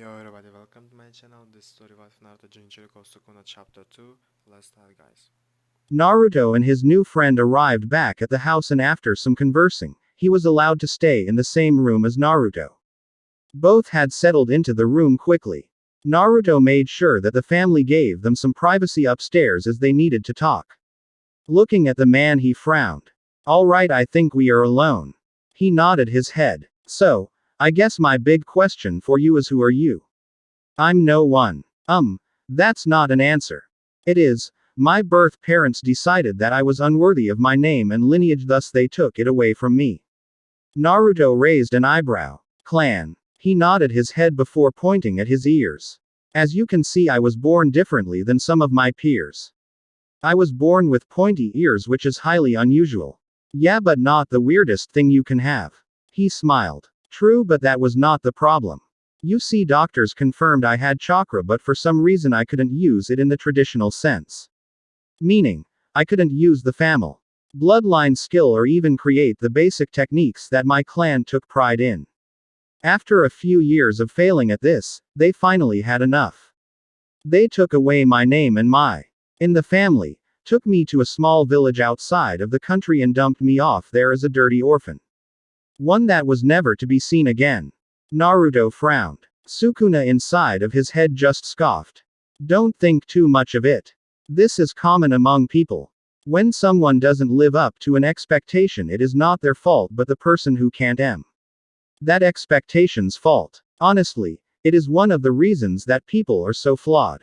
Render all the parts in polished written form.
Yo everybody, welcome to my channel. This story was Naruto Jinchuriki Sukuna chapter 2. Let's start guys. Naruto and his new friend arrived back at the house, and after some conversing, he was allowed to stay in the same room as Naruto. Both had settled into the room quickly. Naruto made sure that the family gave them some privacy upstairs as they needed to talk. Looking at the man, he frowned. Alright, I think we are alone. He nodded his head. So, I guess my big question for you is, who are you? I'm no one. That's not an answer. It is. My birth parents decided that I was unworthy of my name and lineage, thus they took it away from me. Naruto raised an eyebrow. Clan. He nodded his head before pointing at his ears. As you can see, I was born differently than some of my peers. I was born with pointy ears, which is highly unusual. Yeah, but not the weirdest thing you can have. He smiled. True, but that was not the problem. You see, doctors confirmed I had chakra, but for some reason I couldn't use it in the traditional sense. Meaning, I couldn't use the family bloodline skill or even create the basic techniques that my clan took pride in. After a few years of failing at this, they finally had enough. They took away my name and my in the family, took me to a small village outside of the country and dumped me off there as a dirty orphan. One that was never to be seen again. Naruto frowned. Sukuna inside of his head just scoffed. Don't think too much of it. This is common among people. When someone doesn't live up to an expectation, it is not their fault but the person who can't that expectation's fault. Honestly, it is one of the reasons that people are so flawed.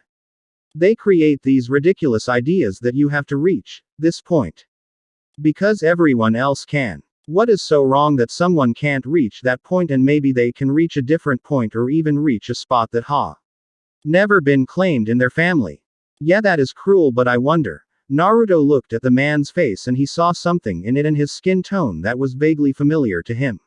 They create these ridiculous ideas that you have to reach this point because everyone else can. What is so wrong that someone can't reach that point, and maybe they can reach a different point or even reach a spot that never been claimed in their family? Yeah, that is cruel, but I wonder. Naruto looked at the man's face and he saw something in it and his skin tone that was vaguely familiar to him.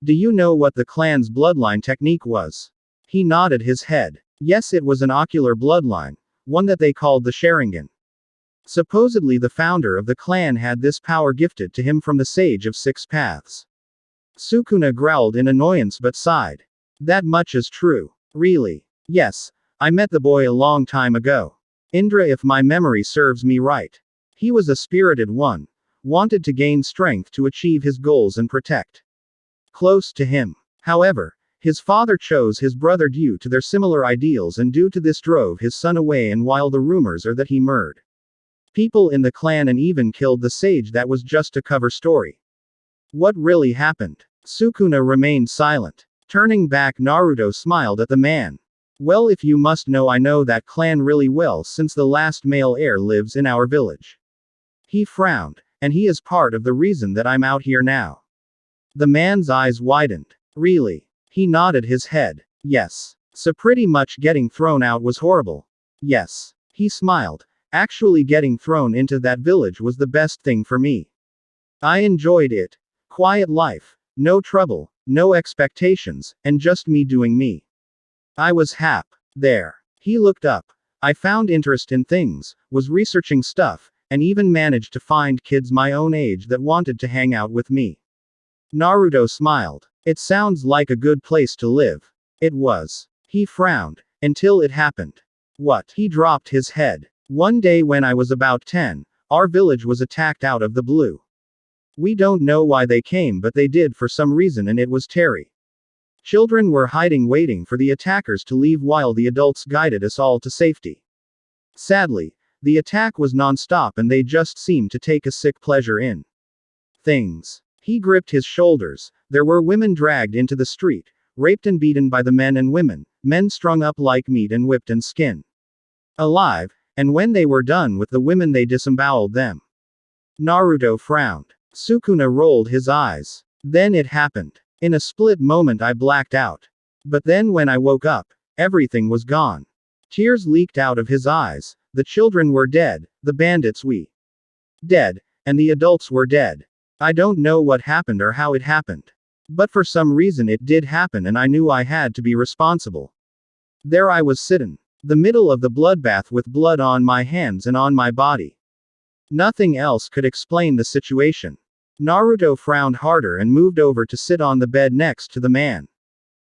Do you know what the clan's bloodline technique was? He nodded his head. Yes, it was an ocular bloodline, one that they called the Sharingan. Supposedly the founder of the clan had this power gifted to him from the Sage of Six Paths. Sukuna growled in annoyance but sighed. That much is true. Really? Yes. I met the boy a long time ago. Indra, if my memory serves me right. He was a spirited one. Wanted to gain strength to achieve his goals and protect close to him. However, his father chose his brother due to their similar ideals, and due to this drove his son away, and while the rumors are that he murdered people in the clan and even killed the sage, that was just a cover story. What really happened? Sukuna remained silent. Turning back, Naruto smiled at the man. Well, if you must know, I know that clan really well since the last male heir lives in our village. He frowned. And he is part of the reason that I'm out here now. The man's eyes widened. Really? He nodded his head. Yes. So pretty much getting thrown out was horrible. Yes. He smiled. Actually, getting thrown into that village was the best thing for me. I enjoyed it. Quiet life. No trouble. No expectations, and just me doing me. I was happy. There. He looked up. I found interest in things, was researching stuff, and even managed to find kids my own age that wanted to hang out with me. Naruto smiled. It sounds like a good place to live. It was. He frowned. Until it happened. What? He dropped his head. One day when I was about 10, our village was attacked out of the blue. We don't know why they came, but they did for some reason, and it was Terry. Children were hiding waiting for the attackers to leave while the adults guided us all to safety. Sadly, the attack was non-stop and they just seemed to take a sick pleasure in things. He gripped his shoulders. There were women dragged into the street, raped and beaten by the men, and men strung up like meat and whipped and skinned alive, and when they were done with the women they disemboweled them. Naruto frowned. Sukuna rolled his eyes. Then it happened. In a split moment I blacked out. But then when I woke up, everything was gone. Tears leaked out of his eyes. The children were dead, the bandits dead, and the adults were dead. I don't know what happened or how it happened. But for some reason it did happen, and I knew I had to be responsible. There I was sitting. The middle of the bloodbath with blood on my hands and on my body. Nothing else could explain the situation. Naruto frowned harder and moved over to sit on the bed next to the man.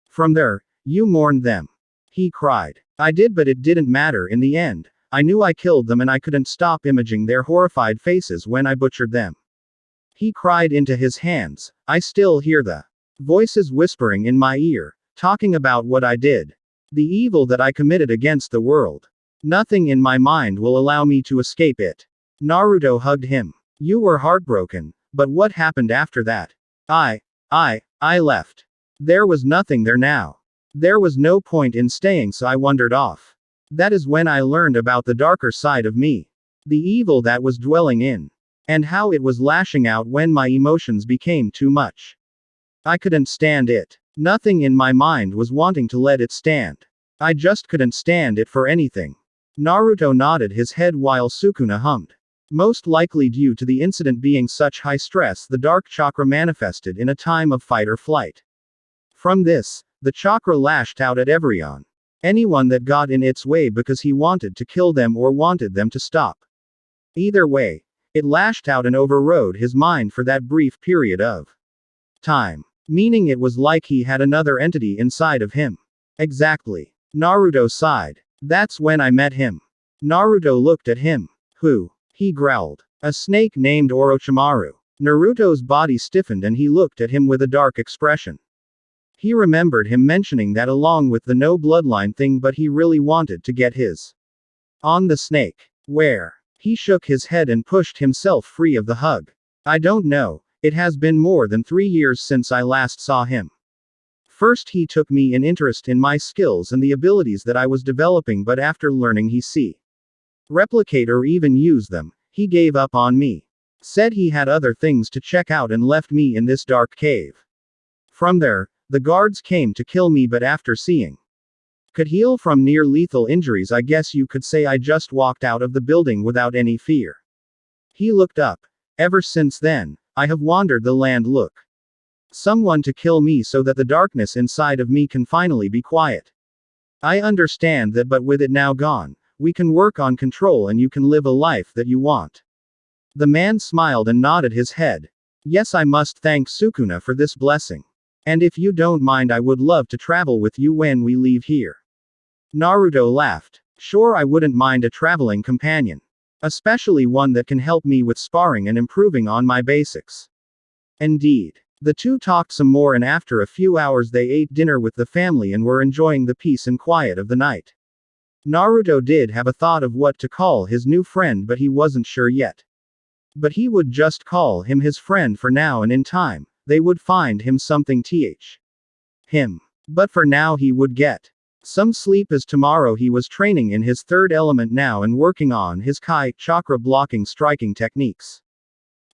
From there, you mourned them. He cried. I did, but it didn't matter in the end. I knew I killed them and I couldn't stop imaging their horrified faces when I butchered them. He cried into his hands. I still hear the voices whispering in my ear, talking about what I did. The evil that I committed against the world. Nothing in my mind will allow me to escape it. Naruto hugged him. You were heartbroken, but what happened after that? I left. There was nothing there now. There was no point in staying, so I wandered off. That is when I learned about the darker side of me. The evil that was dwelling in. And how it was lashing out when my emotions became too much. I couldn't stand it. Nothing in my mind was wanting to let it stand. I just couldn't stand it for anything. Naruto nodded his head while Sukuna hummed. Most likely due to the incident being such high stress, the dark chakra manifested in a time of fight or flight. From this, the chakra lashed out at everyone. Anyone that got in its way because he wanted to kill them or wanted them to stop. Either way, it lashed out and overrode his mind for that brief period of time. Meaning it was like he had another entity inside of him. Exactly. Naruto sighed. That's when I met him. Naruto looked at him. Who? He growled. A snake named Orochimaru. Naruto's body stiffened and he looked at him with a dark expression. He remembered him mentioning that along with the no bloodline thing, but he really wanted to get his on the snake. Where? He shook his head and pushed himself free of the hug. I don't know. It has been more than 3 years since I last saw him. First he took me an interest in my skills and the abilities that I was developing, but after learning he replicate or even use them, he gave up on me. Said he had other things to check out and left me in this dark cave. From there, the guards came to kill me, but after seeing could heal from near lethal injuries, I guess you could say I just walked out of the building without any fear. He looked up. Ever since then, I have wandered the land. Look. Someone to kill me so that the darkness inside of me can finally be quiet. I understand that, but with it now gone, we can work on control and you can live a life that you want. The man smiled and nodded his head. Yes, I must thank Sukuna for this blessing. And if you don't mind, I would love to travel with you when we leave here. Naruto laughed. Sure, I wouldn't mind a traveling companion. Especially one that can help me with sparring and improving on my basics. Indeed. The two talked some more, and after a few hours they ate dinner with the family and were enjoying the peace and quiet of the night. Naruto did have a thought of what to call his new friend, but he wasn't sure yet. But he would just call him his friend for now, and in time, they would find him something him. But for now he would get some sleep, as tomorrow he was training in his third element now and working on his Kai chakra blocking striking techniques.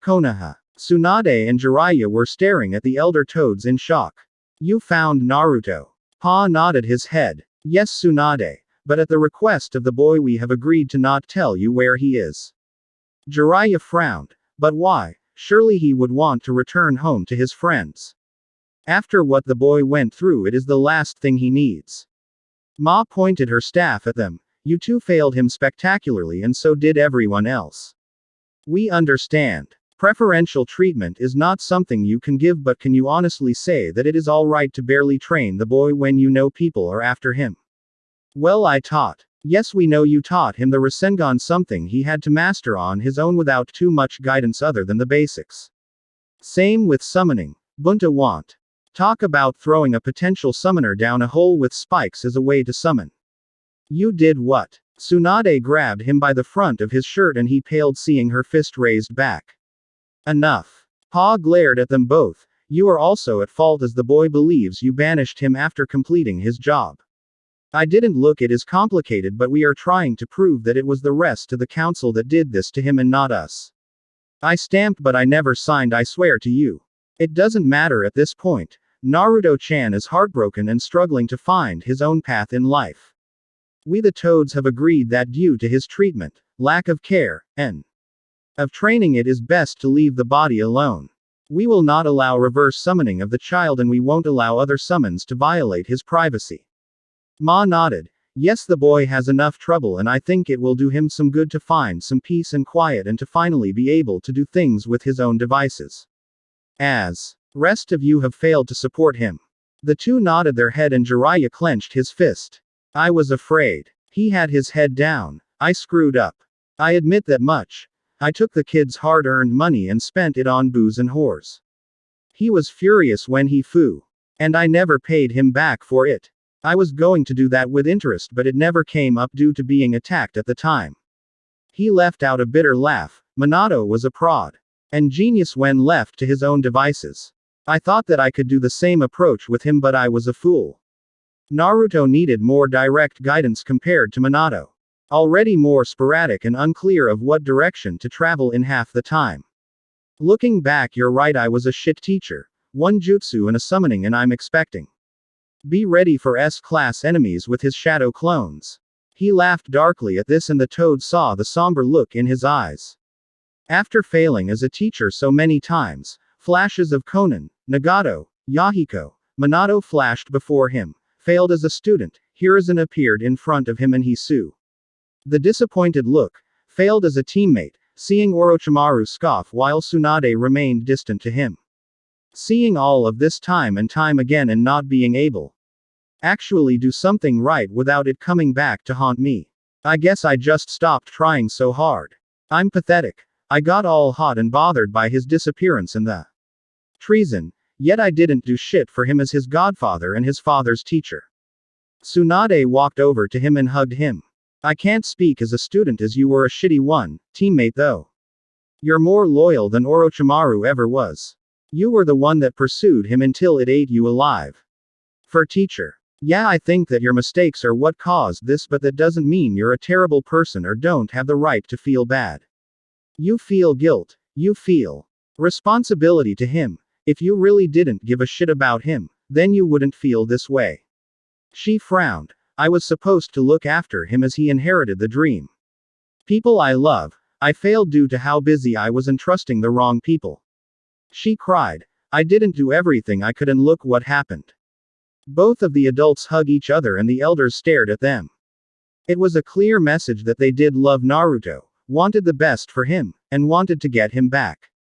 Konoha. Tsunade and Jiraiya were staring at the elder toads in shock. You found Naruto? Pa nodded his head. Yes, Tsunade. But at the request of the boy we have agreed to not tell you where he is. Jiraiya frowned. But why? Surely he would want to return home to his friends. After what the boy went through, it is the last thing he needs. Ma pointed her staff at them. You two failed him spectacularly, and so did everyone else. We understand. Preferential treatment is not something you can give, but can you honestly say that it is alright to barely train the boy when you know people are after him? Well, I taught. Yes, we know you taught him the Rasengan, something he had to master on his own without too much guidance other than the basics. Same with summoning. Bunta want. Talk about throwing a potential summoner down a hole with spikes as a way to summon. You did what? Tsunade grabbed him by the front of his shirt and he paled, seeing her fist raised back. Enough. Pa glared at them both. You are also at fault, as the boy believes you banished him after completing his job. I didn't look it as complicated, but we are trying to prove that it was the rest of the council that did this to him and not us. I stamped, but I never signed, I swear to you. It doesn't matter at this point. Naruto-chan is heartbroken and struggling to find his own path in life. We the Toads have agreed that due to his treatment, lack of care, and of training, it is best to leave the body alone. We will not allow reverse summoning of the child, and we won't allow other summons to violate his privacy. Ma nodded. Yes, the boy has enough trouble, and I think it will do him some good to find some peace and quiet and to finally be able to do things with his own devices. As rest of you have failed to support him. The two nodded their head and Jiraiya clenched his fist. I was afraid. He had his head down. I screwed up. I admit that much. I took the kid's hard-earned money and spent it on booze and whores. He was furious when he flew. And I never paid him back for it. I was going to do that with interest, but it never came up due to being attacked at the time. He left out a bitter laugh. Minato was a prod. And genius when left to his own devices. I thought that I could do the same approach with him, but I was a fool. Naruto needed more direct guidance compared to Minato. Already more sporadic and unclear of what direction to travel in half the time. Looking back, you're right, I was a shit teacher. One jutsu and a summoning and I'm expecting. Be ready for S-class enemies with his shadow clones. He laughed darkly at this and the toad saw the somber look in his eyes. After failing as a teacher so many times, flashes of Konan, Nagato, Yahiko, Minato flashed before him. Failed as a student, Hiruzen appeared in front of him and Hisu. The disappointed look. Failed as a teammate, seeing Orochimaru scoff while Tsunade remained distant to him. Seeing all of this time and time again and not being able actually do something right without it coming back to haunt me. I guess I just stopped trying so hard. I'm pathetic. I got all hot and bothered by his disappearance and the treason, yet I didn't do shit for him as his godfather and his father's teacher. Tsunade walked over to him and hugged him. I can't speak as a student as you were a shitty one, teammate though. You're more loyal than Orochimaru ever was. You were the one that pursued him until it ate you alive. For teacher. Yeah, I think that your mistakes are what caused this, but that doesn't mean you're a terrible person or don't have the right to feel bad. You feel guilt. You feel responsibility to him. If you really didn't give a shit about him, then you wouldn't feel this way. She frowned. I was supposed to look after him as he inherited the dream. People I love. I failed due to how busy I was entrusting the wrong people. She cried. I didn't do everything I could and look what happened. Both of the adults hugged each other and the elders stared at them. It was a clear message that they did love Naruto, wanted the best for him, and wanted to get him back.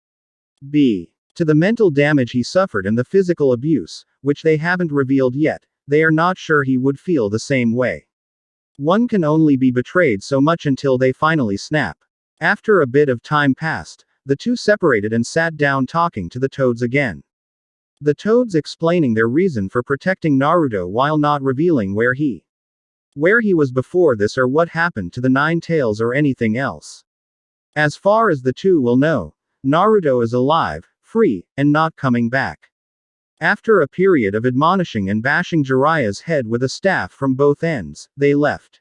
To the mental damage he suffered and the physical abuse, which they haven't revealed yet, they are not sure he would feel the same way. One can only be betrayed so much until they finally snap. After a bit of time passed, the two separated and sat down talking to the toads again. The toads explaining their reason for protecting Naruto while not revealing where he was before this or what happened to the Nine Tails or anything else. As far as the two will know, Naruto is alive, free, and not coming back. After a period of admonishing and bashing Jiraiya's head with a staff from both ends, they left.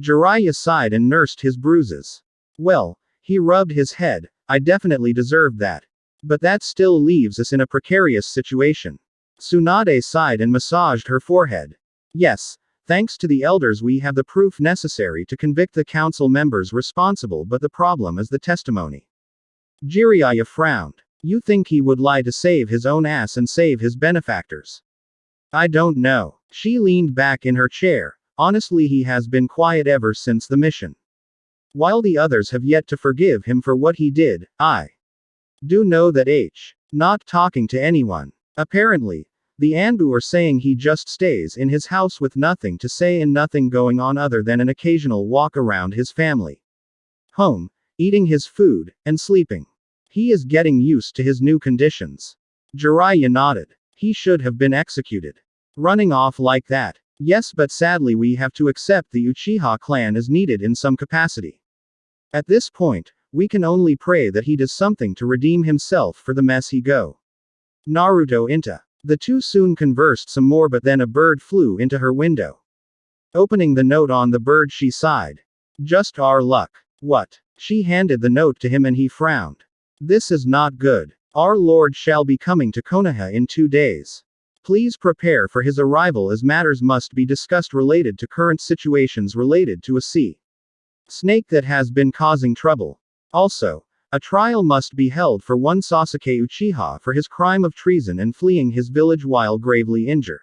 Jiraiya sighed and nursed his bruises. Well, he rubbed his head, I definitely deserved that. But that still leaves us in a precarious situation. Tsunade sighed and massaged her forehead. Yes, thanks to the elders we have the proof necessary to convict the council members responsible, but the problem is the testimony. Jiraiya frowned. You think he would lie to save his own ass and save his benefactors? I don't know. She leaned back in her chair. Honestly, he has been quiet ever since the mission. While the others have yet to forgive him for what he did, I do know that not talking to anyone. Apparently, the Anbu are saying he just stays in his house with nothing to say and nothing going on other than an occasional walk around his family home, eating his food, and sleeping. He is getting used to his new conditions. Jiraiya nodded. He should have been executed. Running off like that. Yes, but sadly we have to accept the Uchiha clan is needed in some capacity. At this point, we can only pray that he does something to redeem himself for the mess he go. Naruto into. The two soon conversed some more, but then a bird flew into her window. Opening the note on the bird, she sighed. Just our luck. What? She handed the note to him and he frowned. This is not good. Our Lord shall be coming to Konoha in 2 days. Please prepare for his arrival as matters must be discussed related to current situations related to a sea snake that has been causing trouble. Also, a trial must be held for one Sasuke Uchiha for his crime of treason and fleeing his village while gravely injured.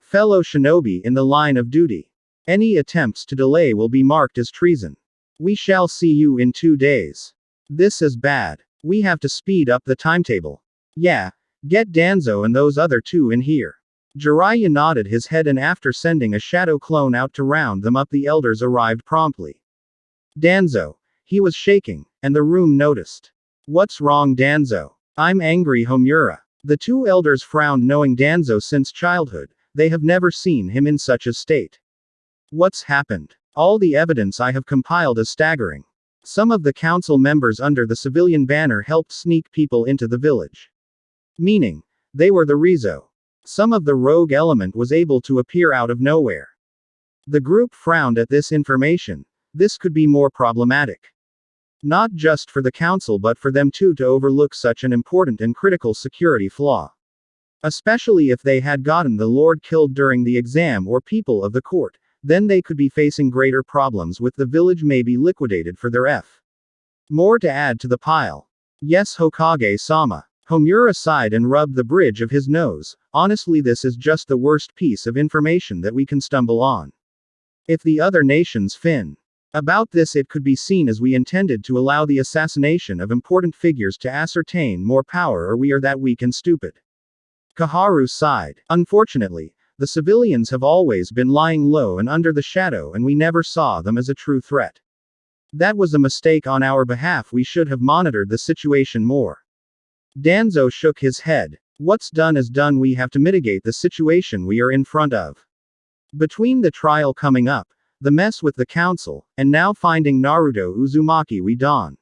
Fellow shinobi in the line of duty. Any attempts to delay will be marked as treason. We shall see you in 2 days. This is bad. We have to speed up the timetable. Yeah, get Danzo and those other two in here. Jiraiya nodded his head and after sending a shadow clone out to round them up, the elders arrived promptly. Danzo. He was shaking, and the room noticed. What's wrong, Danzo? I'm angry, Homura. The two elders frowned, knowing Danzo since childhood. They have never seen him in such a state. What's happened? All the evidence I have compiled is staggering. Some of the council members under the civilian banner helped sneak people into the village. Meaning, they were the Rizo. Some of the rogue element was able to appear out of nowhere. The group frowned at this information. This could be more problematic. Not just for the council but for them too to overlook such an important and critical security flaw. Especially if they had gotten the Lord killed during the exam or people of the court, then they could be facing greater problems with the village, may be liquidated for their more to add to the pile. Yes, Hokage-sama. Homura sighed and rubbed the bridge of his nose. Honestly, this is just the worst piece of information that we can stumble on. If the other nations fin about this, it could be seen as we intended to allow the assassination of important figures to ascertain more power, or we are that weak and stupid. Kaharu sighed. Unfortunately, the civilians have always been lying low and under the shadow, and we never saw them as a true threat. That was a mistake on our behalf. We should have monitored the situation more. Danzo shook his head. What's done is done. We have to mitigate the situation we are in front of. Between the trial coming up, the mess with the council, and now finding Naruto Uzumaki, we don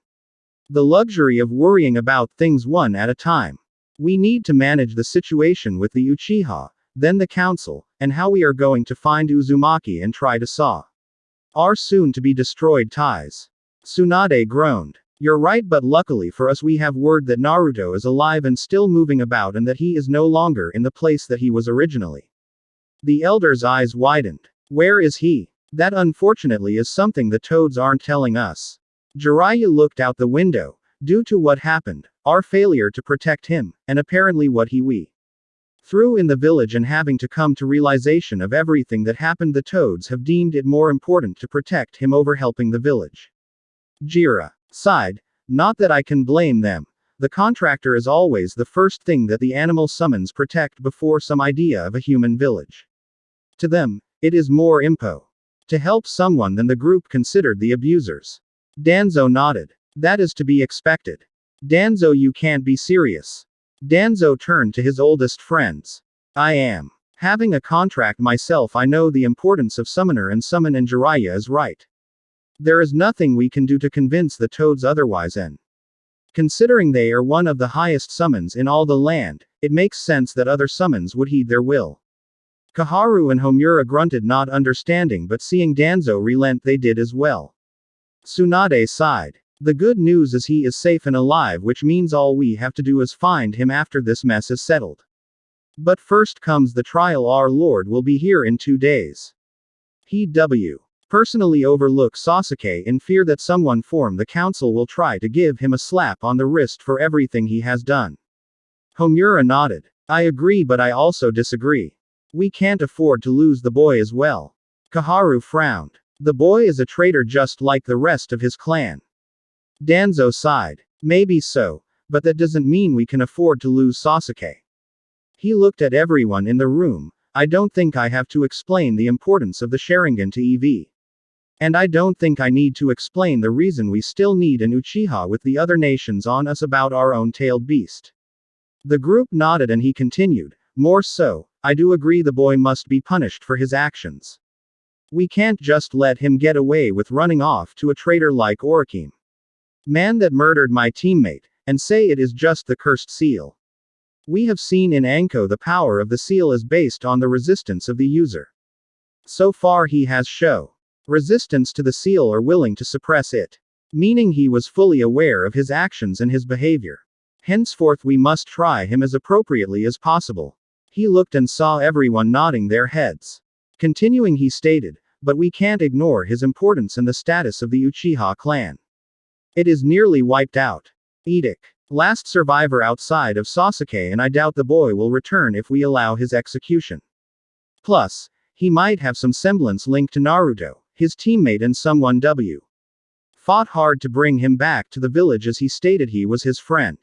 the luxury of worrying about things one at a time. We need to manage the situation with the Uchiha, then the council, and how we are going to find Uzumaki and try to saw our soon-to-be-destroyed ties. Tsunade groaned. You're right, but luckily for us we have word that Naruto is alive and still moving about, and that he is no longer in the place that he was originally. The elder's eyes widened. Where is he? That unfortunately is something the toads aren't telling us. Jiraiya looked out the window. Due to what happened, our failure to protect him, and apparently what we threw in the village, and having to come to realization of everything that happened, the toads have deemed it more important to protect him over helping the village. Jira sighed. Not that I can blame them. The contractor is always the first thing that the animal summons protect before some idea of a human village. To them, it is more impo to help someone than the group considered the abusers. Danzo nodded. That is to be expected. Danzo, you can't be serious. Danzo turned to his oldest friends. I am having a contract myself. I know the importance of summoner and summon, and Jiraiya is right. There is nothing we can do to convince the toads otherwise, and considering they are one of the highest summons in all the land, it makes sense that other summons would heed their will. Kaharu and Homura grunted, not understanding, but seeing Danzo relent, they did as well. Tsunade sighed. The good news is he is safe and alive, which means all we have to do is find him after this mess is settled. But first comes the trial. Our Lord will be here in 2 days. He personally overlook Sasuke in fear that someone from the council will try to give him a slap on the wrist for everything he has done. Homura nodded. I agree, but I also disagree. We can't afford to lose the boy as well. Kaharu frowned. The boy is a traitor just like the rest of his clan. Danzo sighed. Maybe so, but that doesn't mean we can afford to lose Sasuke. He looked at everyone in the room. I don't think I have to explain the importance of the Sharingan to EV. And I don't think I need to explain the reason we still need an Uchiha with the other nations on us about our own tailed beast. The group nodded and he continued. More so, I do agree the boy must be punished for his actions. We can't just let him get away with running off to a traitor like Orochime. Man that murdered my teammate, and say it is just the cursed seal. We have seen in Anko the power of the seal is based on the resistance of the user. So far he has shown resistance to the seal or willing to suppress it. Meaning he was fully aware of his actions and his behavior. Henceforth we must try him as appropriately as possible. He looked and saw everyone nodding their heads. Continuing he stated, but we can't ignore his importance and the status of the Uchiha clan. It is nearly wiped out. Edic. Last survivor outside of Sasuke, and I doubt the boy will return if we allow his execution. Plus, he might have some semblance link to Naruto, his teammate, and someone fought hard to bring him back to the village as he stated he was his friend.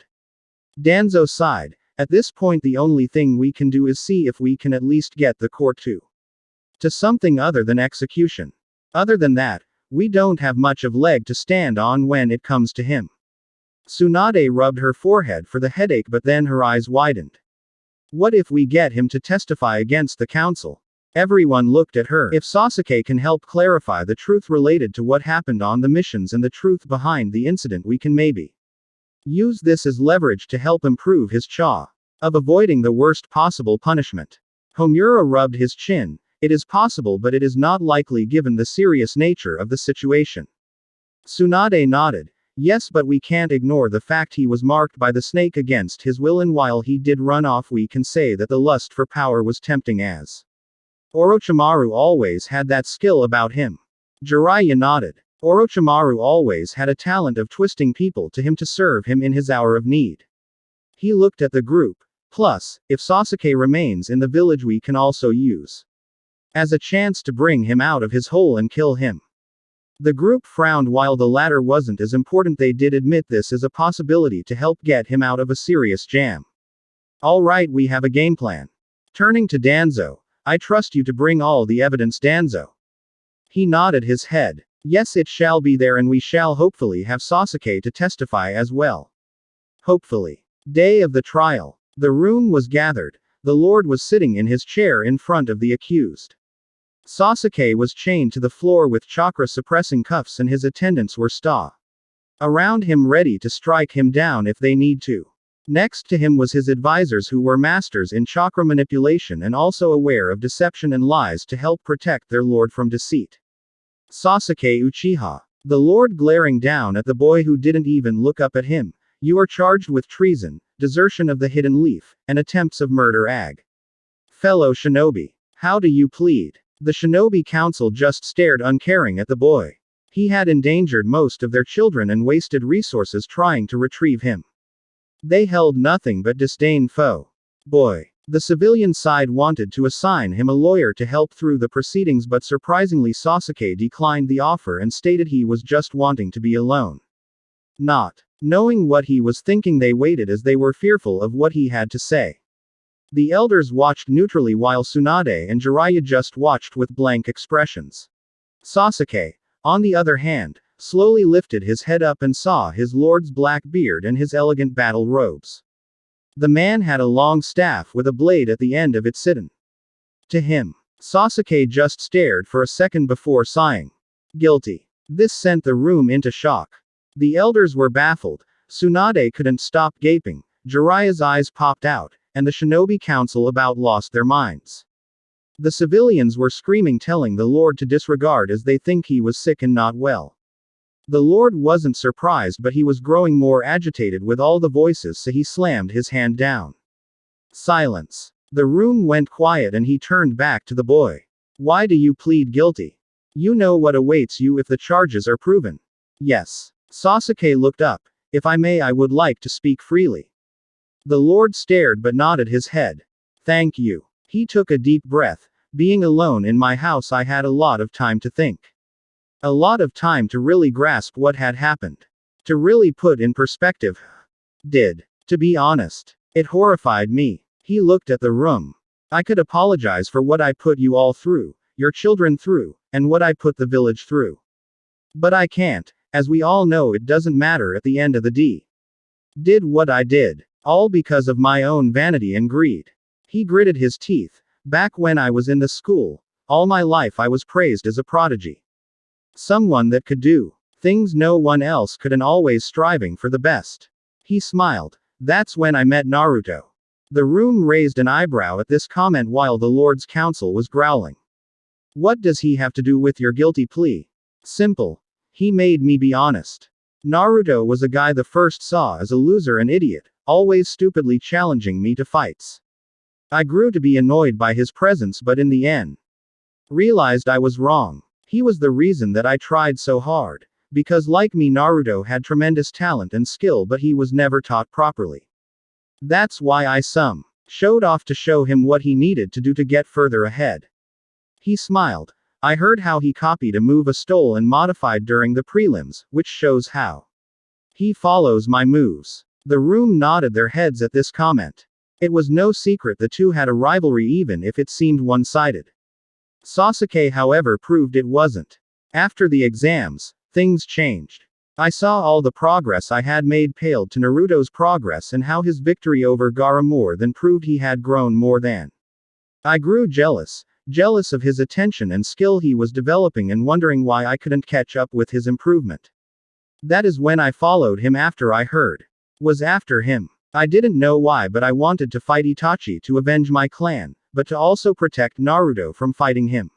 Danzo sighed. At this point the only thing we can do is see if we can at least get the court to something other than execution. Other than that, we don't have much of leg to stand on when it comes to him. Tsunade rubbed her forehead for the headache, but then her eyes widened. What if we get him to testify against the council? Everyone looked at her. If Sasuke can help clarify the truth related to what happened on the missions and the truth behind the incident, we can maybe use this as leverage to help improve his chances of avoiding the worst possible punishment. Homura rubbed his chin. It is possible, but it is not likely given the serious nature of the situation. Tsunade nodded. Yes, but we can't ignore the fact he was marked by the snake against his will, and while he did run off, we can say that the lust for power was tempting, as Orochimaru always had that skill about him. Jiraiya nodded. Orochimaru always had a talent of twisting people to him to serve him in his hour of need. He looked at the group. Plus, if Sasuke remains in the village, we can also use as a chance to bring him out of his hole and kill him. The group frowned. While the latter wasn't as important, they did admit this as a possibility to help get him out of a serious jam. Alright, we have a game plan. Turning to Danzo. I trust you to bring all the evidence, Danzo. He nodded his head. Yes, it shall be there, and we shall hopefully have Sasuke to testify as well. Hopefully. Day of the trial. The room was gathered. The Lord was sitting in his chair in front of the accused. Sasuke was chained to the floor with chakra-suppressing cuffs, and his attendants were around him, ready to strike him down if they need to. Next to him was his advisors, who were masters in chakra manipulation and also aware of deception and lies to help protect their lord from deceit. Sasuke Uchiha. The Lord glaring down at the boy who didn't even look up at him. You are charged with treason, desertion of the Hidden Leaf, and attempts of murder. Fellow shinobi. How do you plead? The shinobi council just stared uncaring at the boy. He had endangered most of their children and wasted resources trying to retrieve him. They held nothing but disdain. Boy. The civilian side wanted to assign him a lawyer to help through the proceedings, but surprisingly Sasuke declined the offer and stated he was just wanting to be alone. Not knowing what he was thinking, they waited as they were fearful of what he had to say. The elders watched neutrally while Tsunade and Jiraiya just watched with blank expressions. Sasuke, on the other hand, slowly lifted his head up and saw his lord's black beard and his elegant battle robes. The man had a long staff with a blade at the end of it hidden to him. Sasuke just stared for a second before sighing. Guilty. This sent the room into shock. The elders were baffled. Tsunade couldn't stop gaping. Jiraiya's eyes popped out, and the shinobi council about lost their minds. The civilians were screaming, telling the Lord to disregard as they think he was sick and not well. The Lord wasn't surprised, but he was growing more agitated with all the voices, so he slammed his hand down. Silence. The room went quiet and he turned back to the boy. Why do you plead guilty? You know what awaits you if the charges are proven. Yes. Sasuke looked up. If I may, I would like to speak freely. The Lord stared but nodded his head. Thank you. He took a deep breath. Being alone in my house, I had a lot of time to think. A lot of time to really grasp what had happened. To really put in perspective. To be honest, it horrified me. He looked at the room. I could apologize for what I put you all through, your children through, and what I put the village through. But I can't, as we all know it doesn't matter at the end of the day. Did what I did. All because of my own vanity and greed. He gritted his teeth. Back when I was in the school, all my life I was praised as a prodigy. Someone that could do things no one else could and always striving for the best. He smiled. That's when I met Naruto. The room raised an eyebrow at this comment while the Lord's council was growling. What does he have to do with your guilty plea? Simple. He made me be honest. Naruto was a guy the first saw as a loser and idiot, always stupidly challenging me to fights. I grew to be annoyed by his presence, but in the end, realized I was wrong. He was the reason that I tried so hard. Because like me, Naruto had tremendous talent and skill, but he was never taught properly. That's why I showed off to show him what he needed to do to get further ahead. He smiled. I heard how he copied a move I stole and modified during the prelims, which shows how he follows my moves. The room nodded their heads at this comment. It was no secret the two had a rivalry even if it seemed one-sided. Sasuke however proved it wasn't. After the exams, things changed. I saw all the progress I had made paled to Naruto's progress and how his victory over Gaara more than proved he had grown more than. I grew jealous of his attention and skill he was developing and wondering why I couldn't catch up with his improvement. That is when I followed him after I heard. Was after him. I didn't know why but I wanted to fight Itachi to avenge my clan, but to also protect Naruto from fighting him.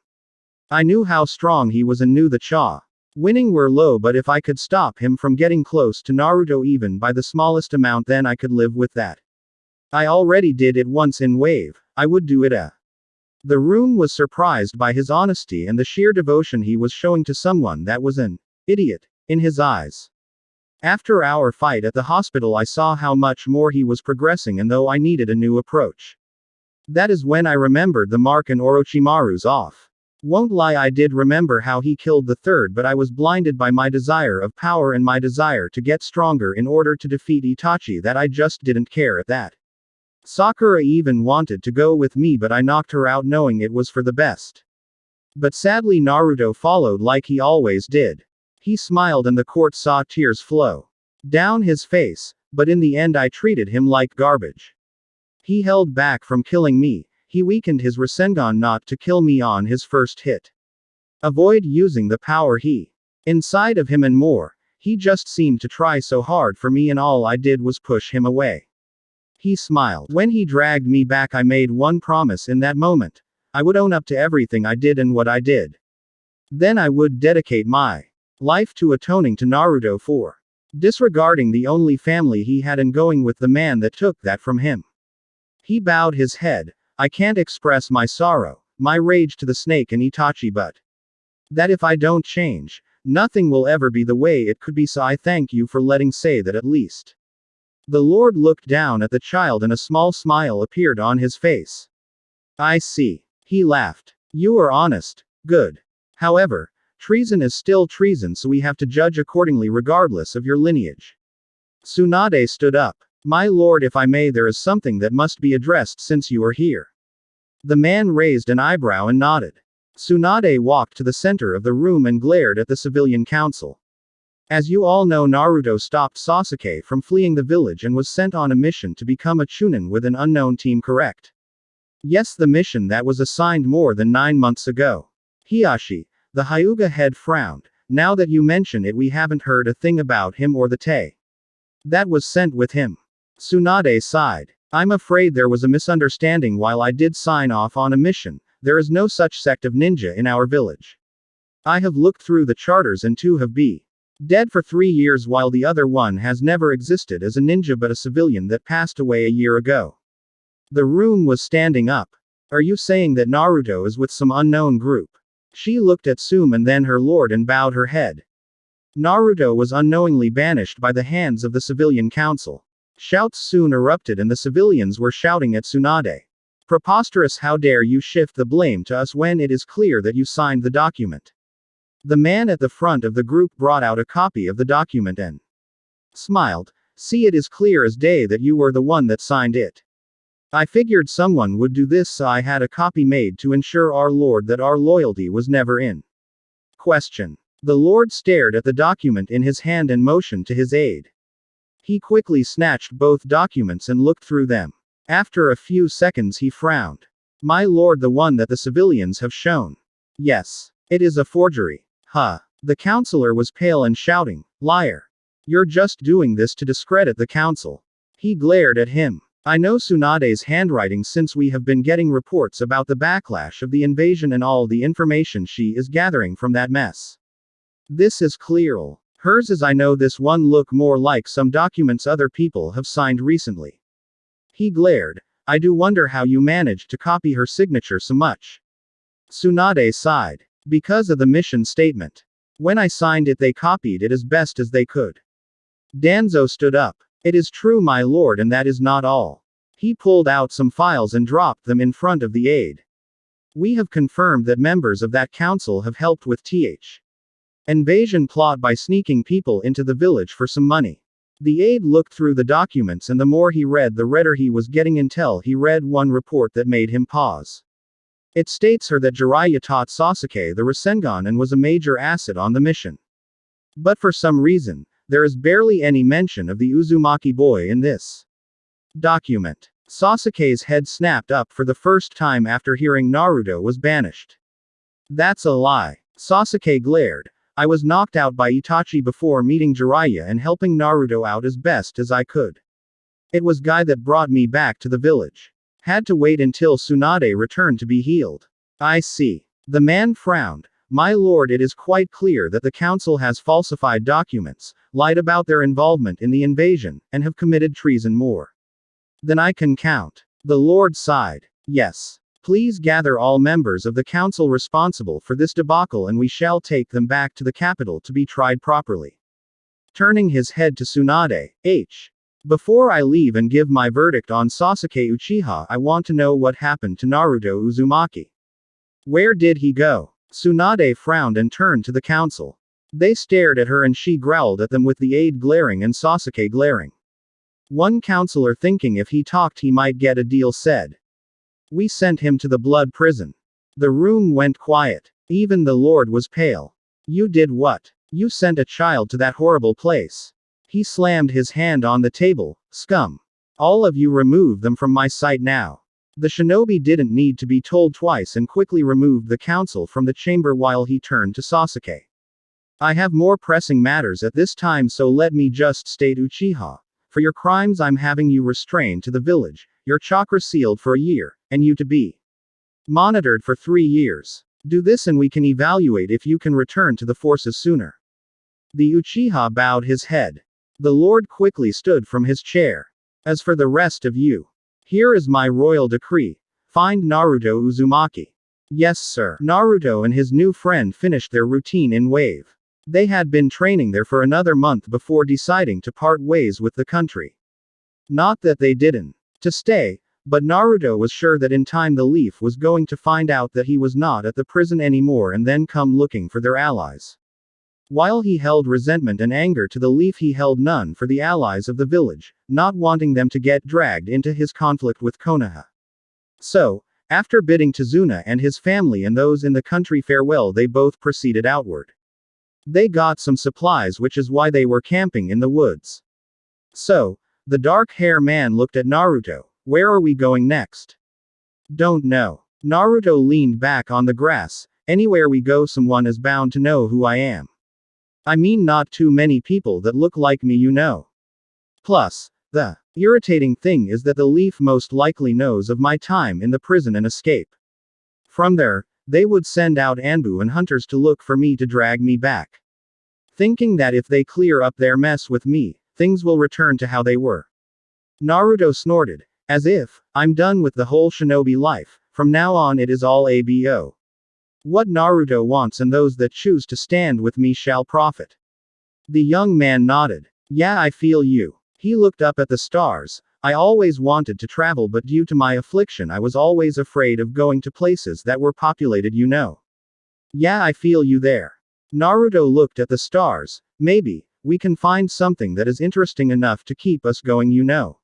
I knew how strong he was and knew the cha. Winning were low but if I could stop him from getting close to Naruto even by the smallest amount then I could live with that. I already did it once in Wave, I would do it The room was surprised by his honesty and the sheer devotion he was showing to someone that was an idiot in his eyes. After our fight at the hospital I saw how much more he was progressing and though I needed a new approach. That is when I remembered the mark in Orochimaru's off. Won't lie I did remember how he killed the third but I was blinded by my desire of power and my desire to get stronger in order to defeat Itachi that I just didn't care at that. Sakura even wanted to go with me but I knocked her out knowing it was for the best. But sadly Naruto followed like he always did. He smiled and the court saw tears flow down his face, but in the end I treated him like garbage. He held back from killing me. He weakened his Rasengan not to kill me on his first hit. Avoid using the power he inside of him and more. He just seemed to try so hard for me and all I did was push him away. He smiled. When he dragged me back I made one promise in that moment. I would own up to everything I did and what I did. Then I would dedicate my life to atoning to Naruto for disregarding the only family he had and going with the man that took that from him. He bowed his head. I can't express my sorrow, my rage to the snake and Itachi but that if I don't change, nothing will ever be the way it could be so I thank you for letting say that at least. The Lord looked down at the child and a small smile appeared on his face. I see. He laughed. You are honest. Good. However, treason is still treason so we have to judge accordingly regardless of your lineage. Tsunade stood up. My lord if I may there is something that must be addressed since you are here. The man raised an eyebrow and nodded. Tsunade walked to the center of the room and glared at the civilian council. As you all know Naruto stopped Sasuke from fleeing the village and was sent on a mission to become a Chunin with an unknown team correct? Yes the mission that was assigned more than 9 months ago. Hiashi, the Hyuga head frowned. Now that you mention it we haven't heard a thing about him or the Tei that was sent with him. Tsunade sighed. I'm afraid there was a misunderstanding while I did sign off on a mission. There is no such sect of ninja in our village. I have looked through the charters and two have been dead for 3 years while the other one has never existed as a ninja but a civilian that passed away a year ago. The room was standing up. Are you saying that Naruto is with some unknown group? She looked at Sum and then her lord and bowed her head. Naruto was unknowingly banished by the hands of the civilian council. Shouts soon erupted and the civilians were shouting at Tsunade. Preposterous, how dare you shift the blame to us when it is clear that you signed the document. The man at the front of the group brought out a copy of the document and smiled. See it is clear as day that you were the one that signed it. I figured someone would do this so I had a copy made to ensure our lord that our loyalty was never in question. The lord stared at the document in his hand and motioned to his aide. He quickly snatched both documents and looked through them. After a few seconds he frowned. My lord the one that the civilians have shown. Yes. It is a forgery. Huh. The counselor was pale and shouting, liar. You're just doing this to discredit the council. He glared at him. I know Tsunade's handwriting since we have been getting reports about the backlash of the invasion and all the information she is gathering from that mess. This is clear. Hers is I know this one look more like some documents other people have signed recently. He glared. I do wonder how you managed to copy her signature so much. Tsunade sighed. Because of the mission statement. When I signed it they copied it as best as they could. Danzo stood up. It is true my lord and that is not all. He pulled out some files and dropped them in front of the aide. We have confirmed that members of that council have helped with th. invasion plot by sneaking people into the village for some money. The aide looked through the documents, and the more he read, the redder he was getting until he read one report that made him pause. It states here that Jiraiya taught Sasuke the Rasengan and was a major asset on the mission. But for some reason, there is barely any mention of the Uzumaki boy in this document. Sasuke's head snapped up for the first time after hearing Naruto was banished. That's a lie. Sasuke glared. I was knocked out by Itachi before meeting Jiraiya and helping Naruto out as best as I could. It was Guy that brought me back to the village. Had to wait until Tsunade returned to be healed. I see. The man frowned. My lord, it is quite clear that the council has falsified documents, lied about their involvement in the invasion, and have committed treason more than I can count. The lord sighed. Yes. Please gather all members of the council responsible for this debacle and we shall take them back to the capital to be tried properly. Turning his head to Tsunade, Before I leave and give my verdict on Sasuke Uchiha, I want to know what happened to Naruto Uzumaki. Where did he go? Tsunade frowned and turned to the council. They stared at her and she growled at them with the aide glaring and Sasuke glaring. One counselor, thinking if he talked he might get a deal, said, "We sent him to the blood prison." The room went quiet. Even the lord was pale. You did what? You sent a child to that horrible place. He slammed his hand on the table. Scum. All of you remove them from my sight now. The shinobi didn't need to be told twice and quickly removed the council from the chamber while he turned to Sasuke. I have more pressing matters at this time, so let me just state, Uchiha. For your crimes I'm having you restrained to the village, your chakra sealed for a year, and you to be monitored for 3 years. Do this and we can evaluate if you can return to the forces sooner. The Uchiha bowed his head. The lord quickly stood from his chair. As for the rest of you, here is my royal decree. Find Naruto Uzumaki. Yes, sir. Naruto and his new friend finished their routine in Wave. They had been training there for another month before deciding to part ways with the country. Not that they didn't to stay, but Naruto was sure that in time the Leaf was going to find out that he was not at the prison anymore and then come looking for their allies. While he held resentment and anger to the Leaf, he held none for the allies of the village, not wanting them to get dragged into his conflict with Konoha. So, after bidding Tazuna and his family and those in the country farewell, they both proceeded outward. They got some supplies, which is why they were camping in the woods. So, the dark-haired man looked at Naruto. Where are we going next? Don't know. Naruto leaned back on the grass. Anywhere we go, someone is bound to know who I am. I mean, not too many people that look like me, you know. Plus, the irritating thing is that the Leaf most likely knows of my time in the prison and escape. From there, they would send out Anbu and hunters to look for me to drag me back. Thinking that if they clear up their mess with me, things will return to how they were. Naruto snorted. As if, I'm done with the whole shinobi life, from now on it is all abo. What Naruto wants and those that choose to stand with me shall profit. The young man nodded. Yeah, I feel you. He looked up at the stars. I always wanted to travel, but due to my affliction I was always afraid of going to places that were populated, you know. Yeah, I feel you there. Naruto looked at the stars. Maybe we can find something that is interesting enough to keep us going, you know.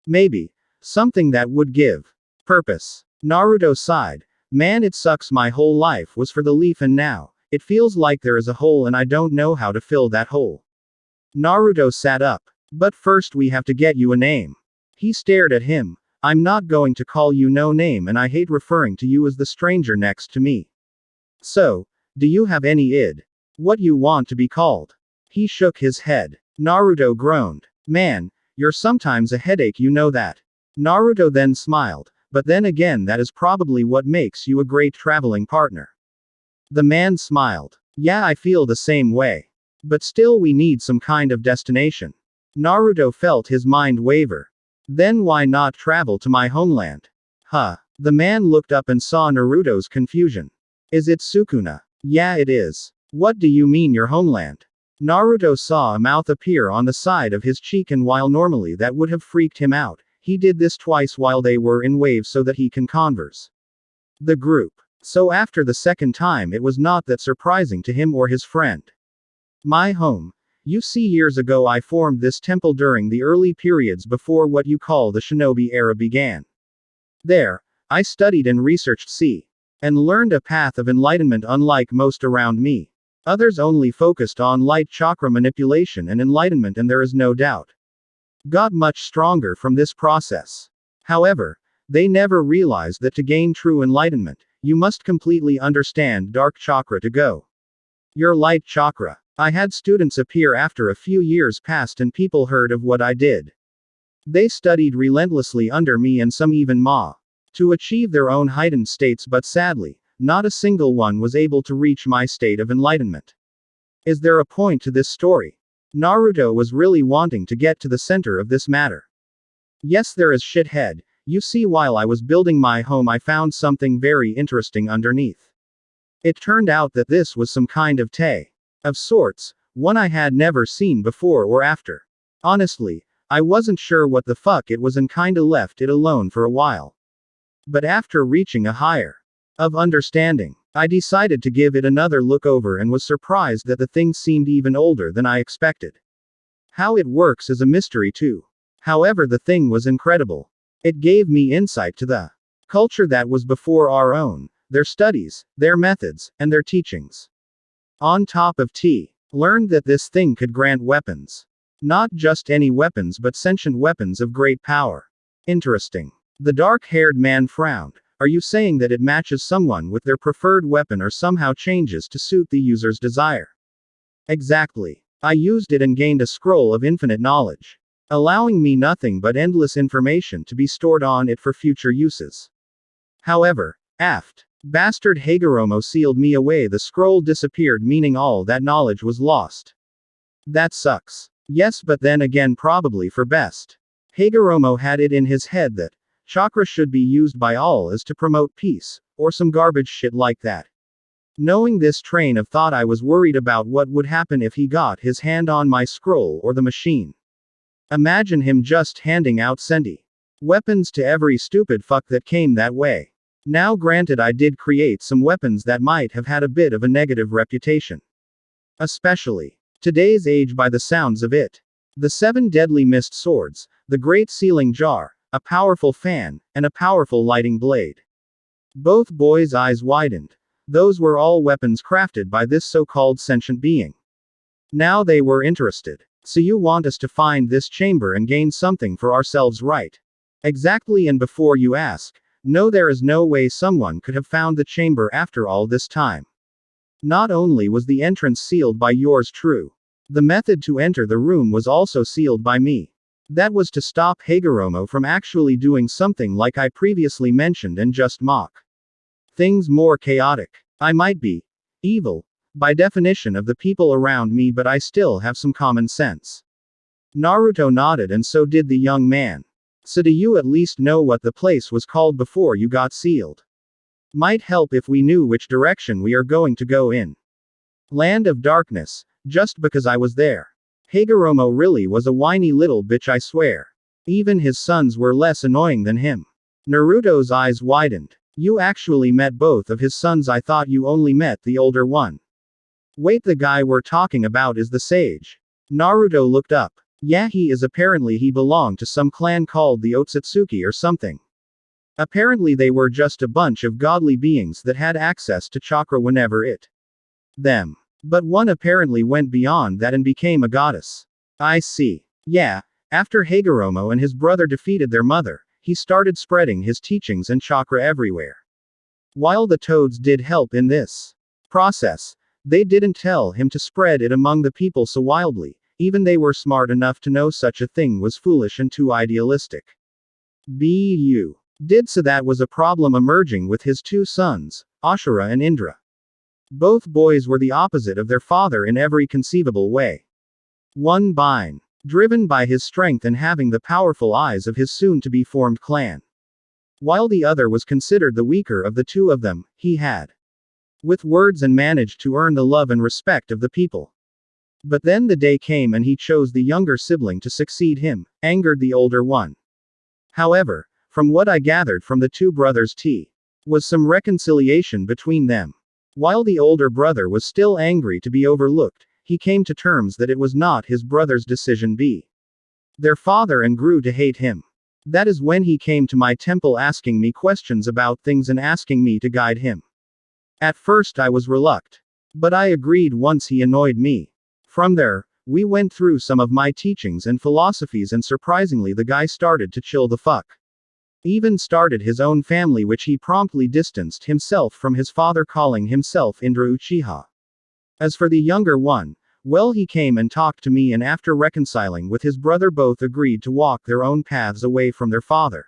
Maybe something that would give purpose. Naruto sighed. Man, it sucks. My whole life was for the Leaf and now it feels like there is a hole and I don't know how to fill that hole. Naruto sat up. But first we have to get you a name. He stared at him. I'm not going to call you no name, and I hate referring to you as the stranger next to me. So, do you have any id? What you want to be called? He shook his head. Naruto groaned. Man, you're sometimes a headache, you know that. Naruto then smiled. But then again, that is probably what makes you a great traveling partner. The man smiled. Yeah, I feel the same way. But still we need some kind of destination. Naruto felt his mind waver. Then why not travel to my homeland? Huh. The man looked up and saw Naruto's confusion. Is it Sukuna? Yeah, it is. What do you mean your homeland? Naruto saw a mouth appear on the side of his cheek, and while normally that would have freaked him out, he did this twice while they were in Wave so that he can converse the group. So after the second time it was not that surprising to him or his friend. My home You see, years ago I formed this temple during the early periods before what you call the shinobi era began. There, I studied and researched and learned a path of enlightenment unlike most around me. Others only focused on light chakra manipulation and enlightenment, and there is no doubt got much stronger from this process. However, they never realized that to gain true enlightenment, you must completely understand dark chakra to go your light chakra. I had students appear after a few years passed and people heard of what I did. They studied relentlessly under me and some even to achieve their own heightened states, but sadly, not a single one was able to reach my state of enlightenment. Is there a point to this story? Naruto was really wanting to get to the center of this matter. Yes, there is shithead. You see, while I was building my home I found something very interesting underneath. It turned out that this was some kind of of sorts, one I had never seen before or after. Honestly, I wasn't sure what the fuck it was and kinda left it alone for a while. But after reaching a higher of understanding, I decided to give it another look over and was surprised that the thing seemed even older than I expected. How it works is a mystery too. However, the thing was incredible. It gave me insight to the culture that was before our own, their studies, their methods, and their teachings. On top of learned that this thing could grant weapons. Not just any weapons but sentient weapons of great power. Interesting. The dark-haired man frowned. Are you saying that it matches someone with their preferred weapon or somehow changes to suit the user's desire? Exactly. I used it and gained a scroll of infinite knowledge, allowing me nothing but endless information to be stored on it for future uses. However, bastard Hagoromo sealed me away. The scroll disappeared, meaning all that knowledge was lost. That sucks. Yes, but then again probably for best. Hagoromo had it in his head that chakra should be used by all as to promote peace, or some garbage shit like that. Knowing this train of thought, I was worried about what would happen if he got his hand on my scroll or the machine. Imagine him just handing out weapons to every stupid fuck that came that way. Now granted, I did create some weapons that might have had a bit of a negative reputation. Especially today's age by the sounds of it. The 7 deadly mist swords, the great sealing jar, a powerful fan, and a powerful lighting blade. Both boys' eyes widened. Those were all weapons crafted by this so-called sentient being. Now they were interested. So you want us to find this chamber and gain something for ourselves, right? Exactly, and before you ask, no, there is no way someone could have found the chamber after all this time. Not only was the entrance sealed by yours true, the method to enter the room was also sealed by me. That was to stop Hagoromo from actually doing something like I previously mentioned and just mock things more chaotic. I might be evil, by definition of the people around me, but I still have some common sense. Naruto nodded, and so did the young man. So do you at least know what the place was called before you got sealed? Might help if we knew which direction we are going to go in. Land of Darkness, just because I was there. Hagoromo really was a whiny little bitch, I swear. Even his sons were less annoying than him. Naruto's eyes widened. You actually met both of his sons? I thought you only met the older one. Wait, the guy we're talking about is the sage. Naruto looked up. Yeah, he is. Apparently he belonged to some clan called the Otsutsuki or something. Apparently they were just a bunch of godly beings that had access to chakra whenever them. But one apparently went beyond that and became a goddess. I see. Yeah, after Hagoromo and his brother defeated their mother, he started spreading his teachings and chakra everywhere. While the toads did help in this process, they didn't tell him to spread it among the people so wildly. Even they were smart enough to know such a thing was foolish and too idealistic. Bu did, so that was a problem emerging with his 2 sons, Ashura and Indra. Both boys were the opposite of their father in every conceivable way. One being driven by his strength and having the powerful eyes of his soon-to-be formed clan, while the other was considered the weaker of the 2 of them. He had with words and managed to earn the love and respect of the people. But then the day came and he chose the younger sibling to succeed him, angered the older one. However, from what I gathered from the 2 brothers, was some reconciliation between them. While the older brother was still angry to be overlooked, he came to terms that it was not his brother's decision be their father and grew to hate him. That is when he came to my temple asking me questions about things and asking me to guide him. At first I was reluctant. But I agreed once he annoyed me. From there, we went through some of my teachings and philosophies and surprisingly the guy started to chill the fuck. Even started his own family which he promptly distanced himself from his father calling himself Indra Uchiha. As for the younger one, well he came and talked to me and after reconciling with his brother both agreed to walk their own paths away from their father.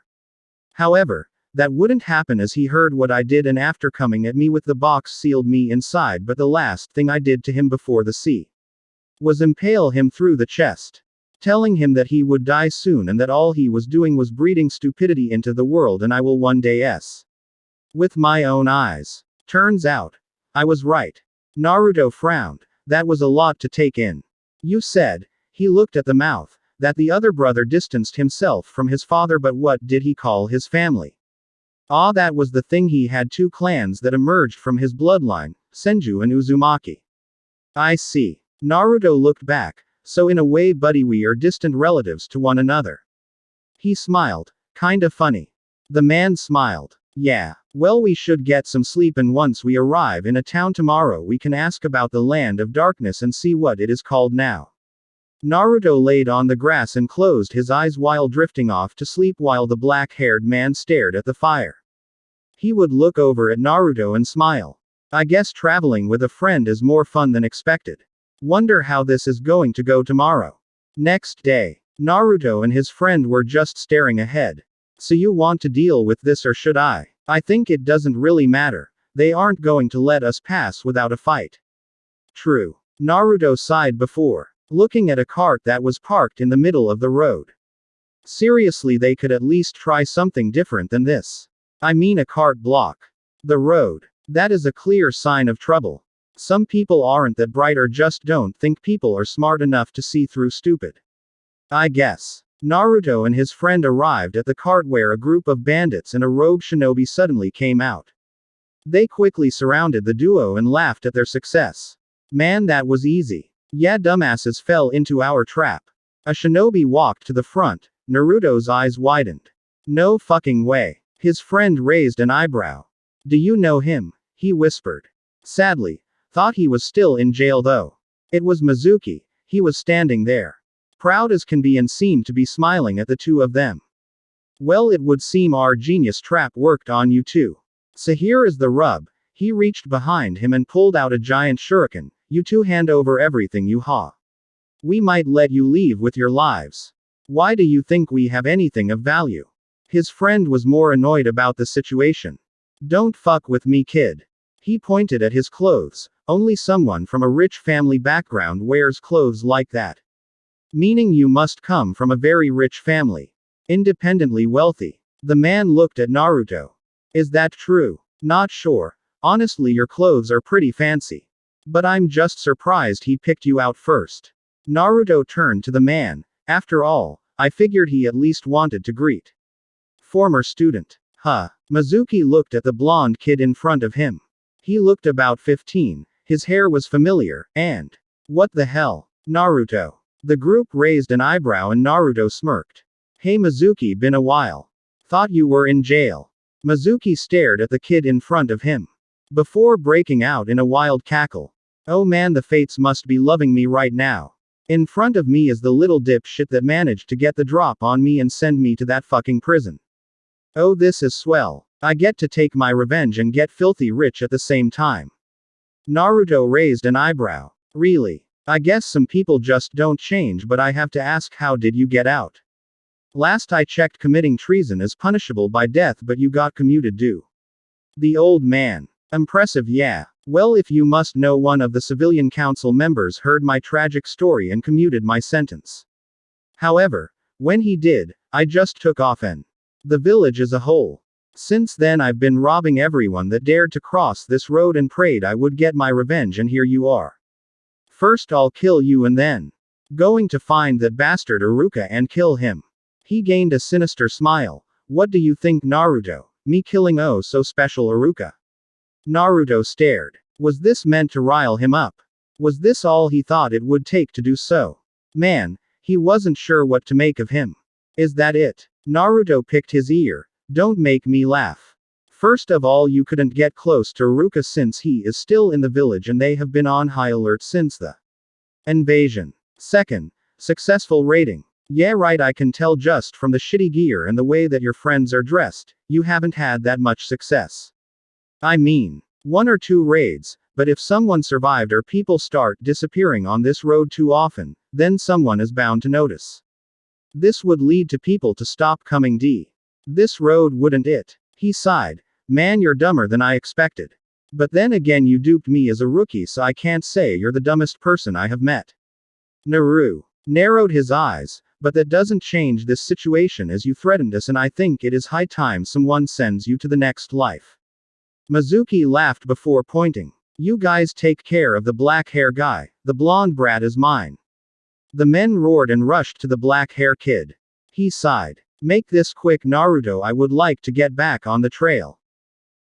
However, that wouldn't happen as he heard what I did and after coming at me with the box sealed me inside but the last thing I did to him before the sea was impale him through the chest. Telling him that he would die soon and that all he was doing was breeding stupidity into the world and I will one day with my own eyes. Turns out, I was right. Naruto frowned. That was a lot to take in. You said, he looked at the mouth, that the other brother distanced himself from his father but what did he call his family? Ah, that was the thing, he had two clans that emerged from his bloodline, Senju and Uzumaki. I see. Naruto looked back, so in a way buddy we are distant relatives to one another. He smiled. Kinda funny. The man smiled. Yeah. Well we should get some sleep and once we arrive in a town tomorrow we can ask about the land of darkness and see what it is called now. Naruto laid on the grass and closed his eyes while drifting off to sleep while the black-haired man stared at the fire. He would look over at Naruto and smile. I guess traveling with a friend is more fun than expected. Wonder how this is going to go tomorrow. Next day, Naruto and his friend were just staring ahead. So you want to deal with this or should I? I think it doesn't really matter. They aren't going to let us pass without a fight. True. Naruto sighed before looking at a cart that was parked in the middle of the road. Seriously, they could at least try something different than this. I mean, a cart block the road. That is a clear sign of trouble. Some people aren't that bright or just don't think people are smart enough to see through stupid. I guess. Naruto and his friend arrived at the cart where a group of bandits and a rogue shinobi suddenly came out. They quickly surrounded the duo and laughed at their success. Man, that was easy. Yeah, dumbasses fell into our trap. A shinobi walked to the front. Naruto's eyes widened. No fucking way. His friend raised an eyebrow. Do you know him? He whispered. Sadly, thought he was still in jail though. It was Mizuki. He was standing there. Proud as can be and seemed to be smiling at the two of them. Well, it would seem our genius trap worked on you too. So here is the rub. He reached behind him and pulled out a giant shuriken. You two hand over everything you have. We might let you leave with your lives. Why do you think we have anything of value? His friend was more annoyed about the situation. Don't fuck with me, kid. He pointed at his clothes. Only someone from a rich family background wears clothes like that. Meaning you must come from a very rich family. Independently wealthy. The man looked at Naruto. Is that true? Not sure. Honestly, your clothes are pretty fancy. But I'm just surprised he picked you out first. Naruto turned to the man. After all, I figured he at least wanted to greet. Former student. Huh. Mizuki looked at the blonde kid in front of him. He looked about 15. His hair was familiar, and what the hell? Naruto. The group raised an eyebrow and Naruto smirked. Hey Mizuki, been a while. Thought you were in jail. Mizuki stared at the kid in front of him. Before breaking out in a wild cackle. Oh man, the fates must be loving me right now. In front of me is the little dipshit that managed to get the drop on me and send me to that fucking prison. Oh, this is swell. I get to take my revenge and get filthy rich at the same time. Naruto raised an eyebrow. Really? I guess some people just don't change, but I have to ask, how did you get out? Last I checked, committing treason is punishable by death, but you got commuted due. The old man. Impressive, yeah. Well, if you must know, one of the civilian council members heard my tragic story and commuted my sentence. However, when he did, I just took off and the village as a whole. Since then I've been robbing everyone that dared to cross this road and prayed I would get my revenge, and here you are. First I'll kill you and then going to find that bastard Iruka and kill him. He gained a sinister smile. What do you think, Naruto? Me killing oh so special Iruka? Naruto stared. Was this meant to rile him up? Was this all he thought it would take to do so? Man, he wasn't sure what to make of him. Is that it? Naruto picked his ear. Don't make me laugh. First of all, you couldn't get close to Iruka since he is still in the village and they have been on high alert since the invasion. Second, successful raiding. Yeah, right, I can tell just from the shitty gear and the way that your friends are dressed, you haven't had that much success. I mean, 1 or 2 raids, but if someone survived or people start disappearing on this road too often, then someone is bound to notice. This would lead to people to stop coming. This road wouldn't it? He sighed. Man, you're dumber than I expected. But then again, you duped me as a rookie, so I can't say you're the dumbest person I have met. Naru narrowed his eyes, but that doesn't change this situation as you threatened us and I think it is high time someone sends you to the next life. Mizuki laughed before pointing. You guys take care of the black hair guy, the blonde brat is mine. The men roared and rushed to the black hair kid. He sighed. Make this quick, Naruto, I would like to get back on the trail.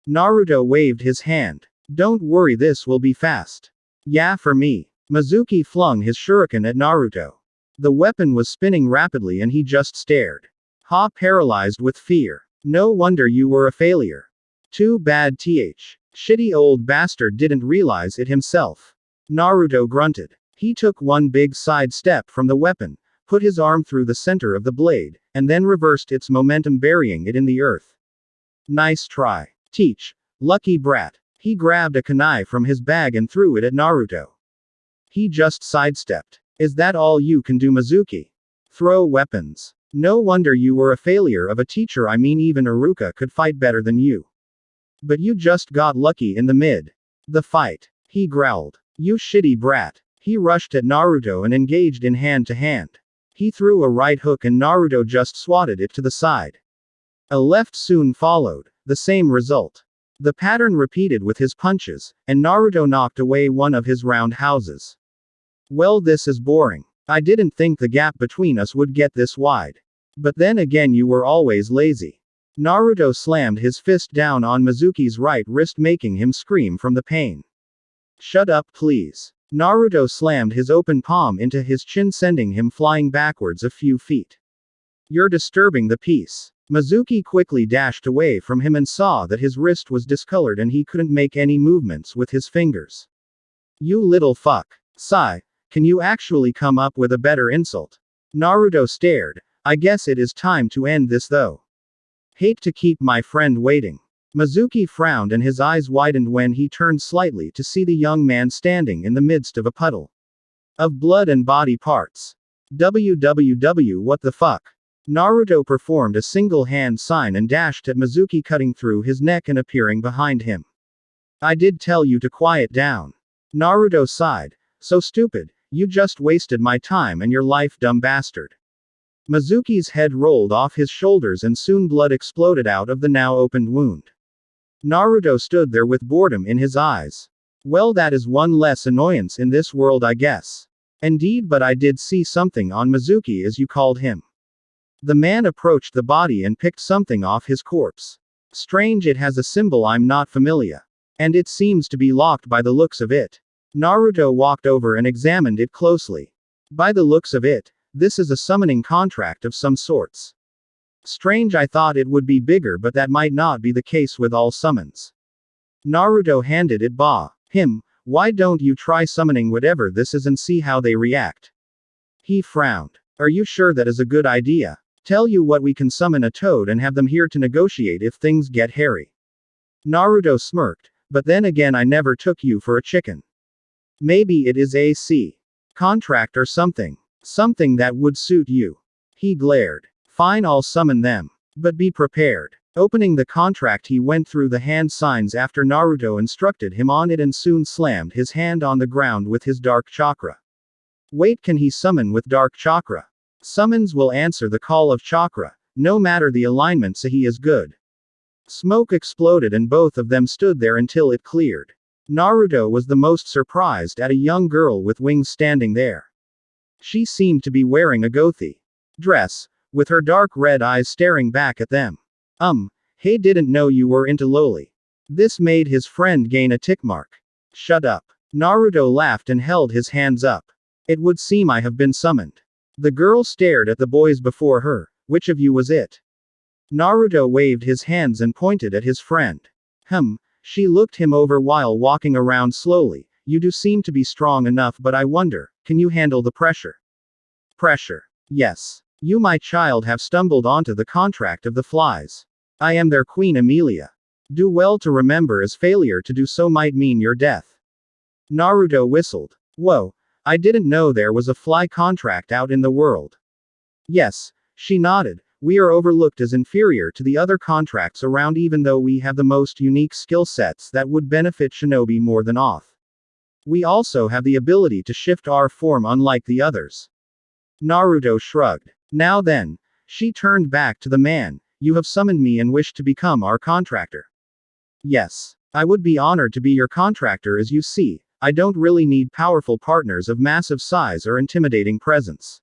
Naruto waved his hand. Don't worry, this will be fast. Yeah, for me. Mizuki flung his shuriken at Naruto. The weapon was spinning rapidly and he just stared. Ha, paralyzed with fear. No wonder you were a failure. Too bad shitty old bastard didn't realize it himself. Naruto grunted. He took one big side step from the weapon, put his arm through the center of the blade, and then reversed its momentum, burying it in the earth. Nice try. Lucky brat. He grabbed a kunai from his bag and threw it at Naruto. He just sidestepped. Is that all you can do, Mizuki? Throw weapons. No wonder you were a failure of a teacher. I mean, even Iruka could fight better than you. But you just got lucky in the fight. He growled. You shitty brat. He rushed at Naruto and engaged in hand-to-hand. He threw a right hook and Naruto just swatted it to the side. A left soon followed. The same result. The pattern repeated with his punches, and Naruto knocked away one of his roundhouses. Well, this is boring. I didn't think the gap between us would get this wide. But then again, you were always lazy. Naruto slammed his fist down on Mizuki's right wrist, making him scream from the pain. Shut up, please. Naruto slammed his open palm into his chin, sending him flying backwards a few feet. You're disturbing the peace. Mizuki quickly dashed away from him and saw that his wrist was discolored and he couldn't make any movements with his fingers. You little fuck. Sigh. Can you actually come up with a better insult? Naruto stared. I guess it is time to end this though. Hate to keep my friend waiting. Mizuki frowned and his eyes widened when he turned slightly to see the young man standing in the midst of a puddle of blood and body parts. What the fuck? Naruto performed a single hand sign and dashed at Mizuki, cutting through his neck and appearing behind him. I did tell you to quiet down. Naruto sighed. So stupid, you just wasted my time and your life, dumb bastard. Mizuki's head rolled off his shoulders and soon blood exploded out of the now opened wound. Naruto stood there with boredom in his eyes. Well, that is one less annoyance in this world, I guess. Indeed, but I did see something on Mizuki, as you called him. The man approached the body and picked something off his corpse. Strange, it has a symbol I'm not familiar. And it seems to be locked by the looks of it. Naruto walked over and examined it closely. By the looks of it, this is a summoning contract of some sorts. Strange, I thought it would be bigger, but that might not be the case with all summons. Naruto handed it him. Why don't you try summoning whatever this is and see how they react? He frowned. Are you sure that is a good idea? Tell you what, we can summon a toad and have them here to negotiate if things get hairy. Naruto smirked. But then again, I never took you for a chicken. Maybe it is a contract or something. Something that would suit you. He glared. Fine, I'll summon them. But be prepared. Opening the contract, he went through the hand signs after Naruto instructed him on it and soon slammed his hand on the ground with his dark chakra. Wait, can he summon with dark chakra? Summons will answer the call of chakra, no matter the alignment, so he is good. Smoke exploded and both of them stood there until it cleared. Naruto was the most surprised at a young girl with wings standing there. She seemed to be wearing a gothi dress, with her dark red eyes staring back at them. Hey, didn't know you were into loli. This made his friend gain a tick mark. Shut up. Naruto laughed and held his hands up. It would seem I have been summoned. The girl stared at the boys before her. Which of you was it? Naruto waved his hands and pointed at his friend. She looked him over while walking around slowly. You do seem to be strong enough, but I wonder, can you handle the pressure? Pressure. Yes. You, my child, have stumbled onto the contract of the flies. I am their queen, Amelia. Do well to remember, as failure to do so might mean your death. Naruto whistled. Whoa, I didn't know there was a fly contract out in the world. Yes, she nodded. We are overlooked as inferior to the other contracts around, even though we have the most unique skill sets that would benefit shinobi more than Oth. We also have the ability to shift our form unlike the others. Naruto shrugged. Now then, she turned back to the man. You have summoned me and wish to become our contractor. Yes. I would be honored to be your contractor. As you see, I don't really need powerful partners of massive size or intimidating presence.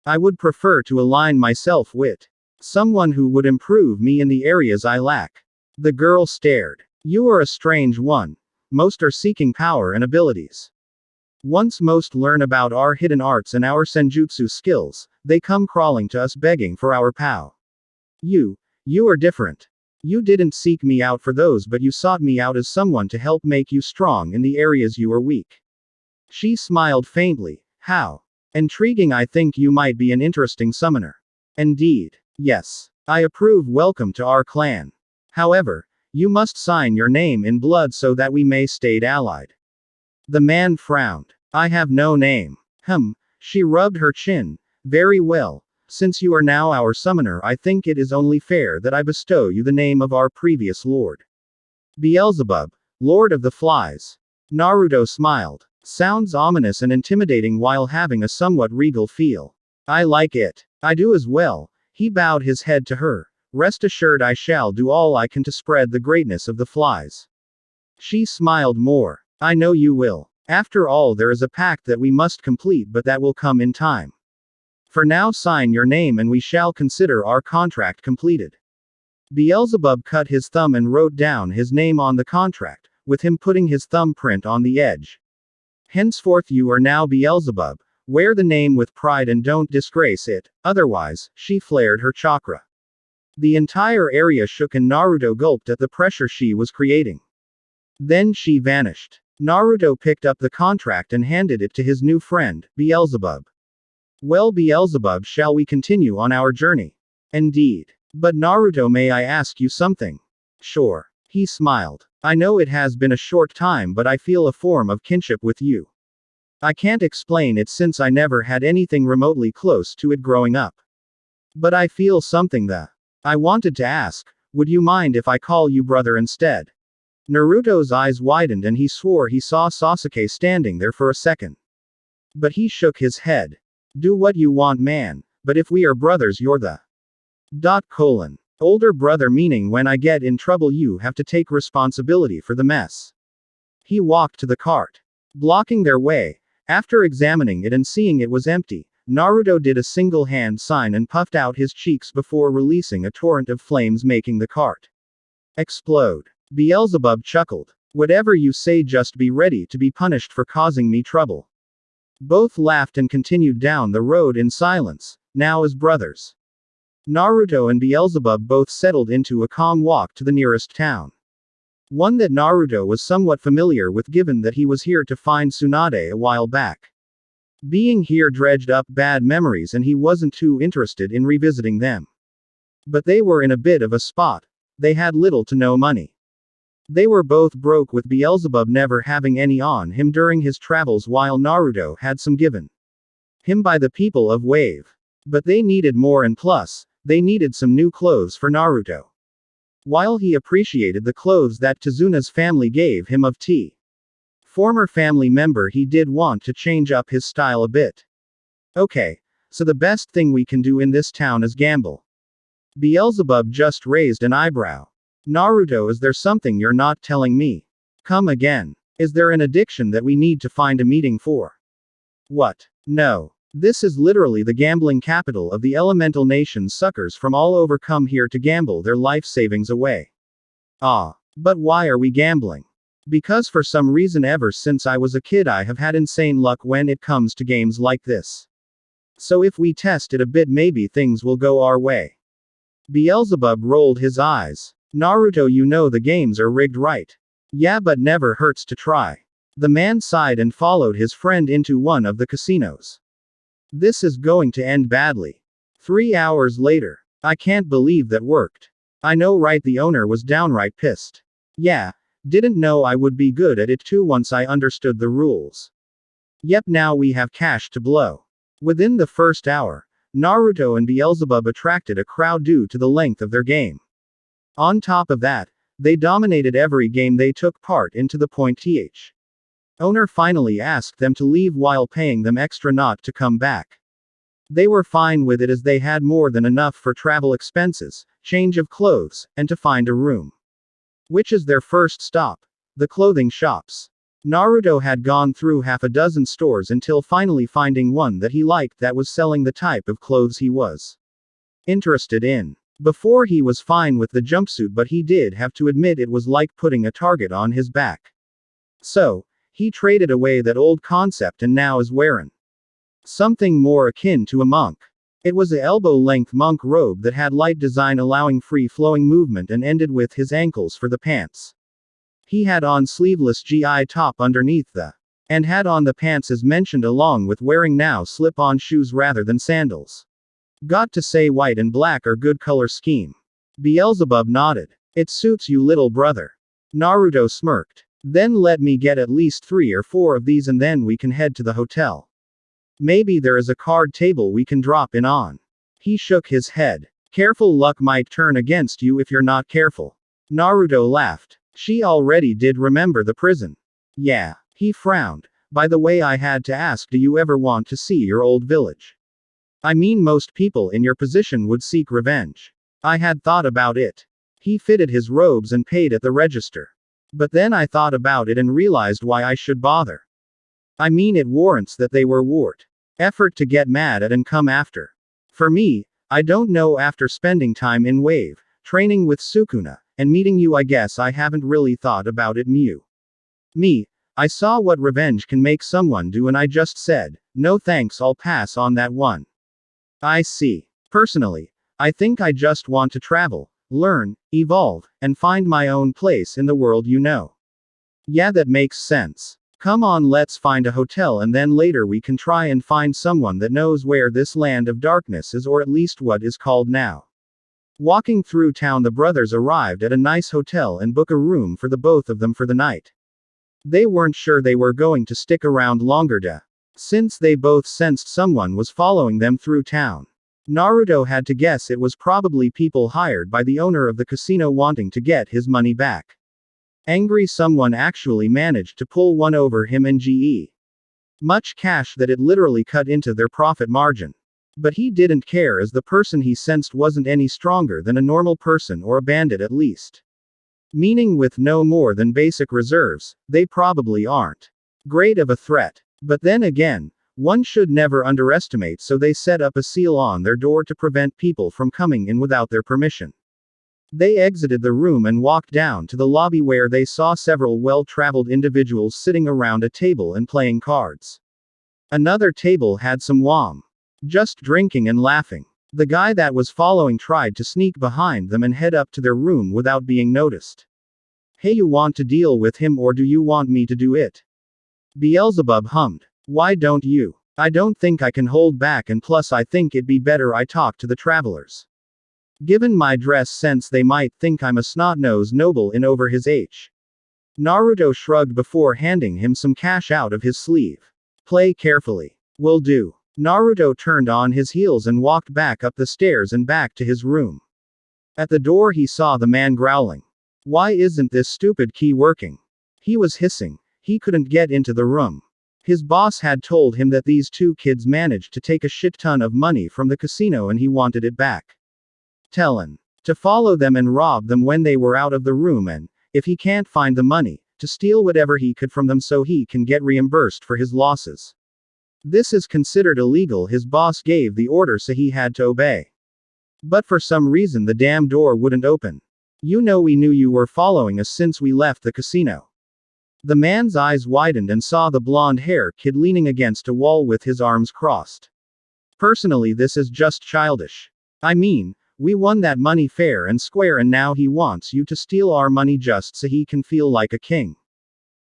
I would prefer to align myself with someone who would improve me in the areas I lack. The girl stared. You are a strange one. Most are seeking power and abilities. Once most learn about our hidden arts and our senjutsu skills, they come crawling to us begging for our POW. You are different. You didn't seek me out for those, but you sought me out as someone to help make you strong in the areas you are weak. She smiled faintly. How intriguing. I think you might be an interesting summoner. Indeed. Yes. I approve. Welcome to our clan. However, you must sign your name in blood so that we may stay allied. The man frowned. I have no name. She rubbed her chin. Very well. Since you are now our summoner, I think it is only fair that I bestow you the name of our previous lord. Beelzebub, Lord of the Flies. Naruto smiled. Sounds ominous and intimidating while having a somewhat regal feel. I like it. I do as well. He bowed his head to her. Rest assured, I shall do all I can to spread the greatness of the flies. She smiled more. I know you will. After all, there is a pact that we must complete, but that will come in time. For now, sign your name and we shall consider our contract completed. Beelzebub cut his thumb and wrote down his name on the contract, with him putting his thumbprint on the edge. Henceforth you are now Beelzebub. Wear the name with pride and don't disgrace it, otherwise. She flared her chakra. The entire area shook and Naruto gulped at the pressure she was creating. Then she vanished. Naruto picked up the contract and handed it to his new friend, Beelzebub. Well, Beelzebub, shall we continue on our journey? Indeed. But Naruto, may I ask you something? Sure. He smiled. I know it has been a short time, but I feel a form of kinship with you. I can't explain it since I never had anything remotely close to it growing up. But I feel something I wanted to ask, would you mind if I call you brother instead? Naruto's eyes widened and he swore he saw Sasuke standing there for a second. But he shook his head. Do what you want, man, but if we are brothers, you're the older brother, meaning when I get in trouble you have to take responsibility for the mess. He walked to the cart, blocking their way. After examining it and seeing it was empty, Naruto did a single hand sign and puffed out his cheeks before releasing a torrent of flames, making the cart explode. Beelzebub chuckled. Whatever you say, just be ready to be punished for causing me trouble. Both laughed and continued down the road in silence, now as brothers. Naruto and Beelzebub both settled into a calm walk to the nearest town. One that Naruto was somewhat familiar with, given that he was here to find Tsunade a while back. Being here dredged up bad memories and he wasn't too interested in revisiting them. But they were in a bit of a spot. They had little to no money. They were both broke, with Beelzebub never having any on him during his travels, while Naruto had some given him by the people of Wave. But they needed more, and plus, they needed some new clothes for Naruto. While he appreciated the clothes that Tezuna's family gave him of former family member, he did want to change up his style a bit. Okay, so the best thing we can do in this town is gamble. Beelzebub just raised an eyebrow. Naruto, is there something you're not telling me? Come again. Is there an addiction that we need to find a meeting for? What? No. This is literally the gambling capital of the elemental nations. Suckers from all over come here to gamble their life savings away. Ah. But why are we gambling? Because for some reason ever since I was a kid I have had insane luck when it comes to games like this. So if we test it a bit maybe things will go our way. Beelzebub rolled his eyes. Naruto, you know the games are rigged, right? Yeah, but never hurts to try. The man sighed and followed his friend into one of the casinos. This is going to end badly. 3 hours later. I can't believe that worked. I know, right? The owner was downright pissed. Yeah, didn't know I would be good at it too once I understood the rules. Yep, now we have cash to blow. Within the first hour, Naruto and Beelzebub attracted a crowd due to the length of their game. On top of that, they dominated every game they took part in to the point th. Owner finally asked them to leave while paying them extra not to come back. They were fine with it as they had more than enough for travel expenses, change of clothes, and to find a room. Which is their first stop? The clothing shops. Naruto had gone through half a dozen stores until finally finding one that he liked that was selling the type of clothes he was interested in. Before he was fine with the jumpsuit, but he did have to admit it was like putting a target on his back. So, he traded away that old concept and now is wearing something more akin to a monk. It was a elbow-length monk robe that had light design allowing free-flowing movement and ended with his ankles for the pants. He had on sleeveless GI top underneath and had on the pants as mentioned along with wearing now slip-on shoes rather than sandals. Got to say white and black are good color scheme. Beelzebub nodded. It suits you, little brother. Naruto smirked. Then let me get at least 3 or 4 of these and then we can head to the hotel. Maybe there is a card table we can drop in on. He shook his head. Careful, luck might turn against you if you're not careful. Naruto laughed. She already did remember the prison. Yeah. He frowned. By the way, I had to ask, do you ever want to see your old village? I mean, most people in your position would seek revenge. I had thought about it. He fitted his robes and paid at the register. But then I thought about it and realized why I should bother. I mean, it warrants that they were worth effort to get mad at and come after. For me, I don't know, after spending time in Wave, training with Sukuna, and meeting you, I guess I haven't really thought about it. Me, I saw what revenge can make someone do and I just said, no thanks, I'll pass on that one. I see. Personally, I think I just want to travel, learn, evolve, and find my own place in the world, you know. Yeah, that makes sense. Come on, let's find a hotel and then later we can try and find someone that knows where this land of darkness is, or at least what is called now. Walking through town, the brothers arrived at a nice hotel and book a room for the both of them for the night. They weren't sure they were going to stick around longer since they both sensed someone was following them through town. Naruto had to guess it was probably people hired by the owner of the casino wanting to get his money back. Angry, someone actually managed to pull one over him and much cash that it literally cut into their profit margin. But he didn't care, as the person he sensed wasn't any stronger than a normal person or a bandit at least. Meaning with no more than basic reserves, they probably aren't great of a threat. But then again, one should never underestimate, so they set up a seal on their door to prevent people from coming in without their permission. They exited the room and walked down to the lobby where they saw several well-traveled individuals sitting around a table and playing cards. Another table had some just drinking and laughing. The guy that was following tried to sneak behind them and head up to their room without being noticed. Hey, you want to deal with him or do you want me to do it? Beelzebub hummed. Why don't you? I don't think I can hold back, and plus I think it'd be better I talk to the travelers. Given my dress sense, they might think I'm a snot-nosed noble in over his age. Naruto shrugged before handing him some cash out of his sleeve. Play carefully. Will do. Naruto turned on his heels and walked back up the stairs and back to his room. At the door he saw the man growling. Why isn't this stupid key working? He was hissing. He couldn't get into the room. His boss had told him that these two kids managed to take a shit ton of money from the casino and he wanted it back. Telling to follow them and rob them when they were out of the room, and, if he can't find the money, to steal whatever he could from them so he can get reimbursed for his losses. This is considered illegal. His boss gave the order so he had to obey. But for some reason the damn door wouldn't open. You know, we knew you were following us since we left the casino. The man's eyes widened and saw the blonde-haired kid leaning against a wall with his arms crossed. Personally, this is just childish. I mean, we won that money fair and square and now he wants you to steal our money just so he can feel like a king.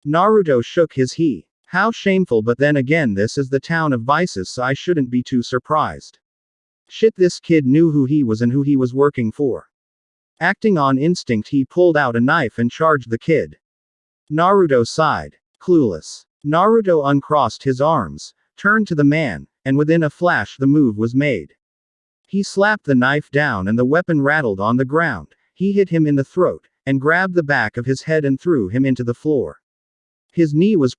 Naruto shook his head. How shameful, but then again this is the town of vices so I shouldn't be too surprised. Shit, this kid knew who he was and who he was working for. Acting on instinct, he pulled out a knife and charged the kid. Naruto sighed. Clueless. Naruto uncrossed his arms, turned to the man, and within a flash the move was made. He slapped the knife down and the weapon rattled on the ground. He hit him in the throat, and grabbed the back of his head and threw him into the floor. His knee was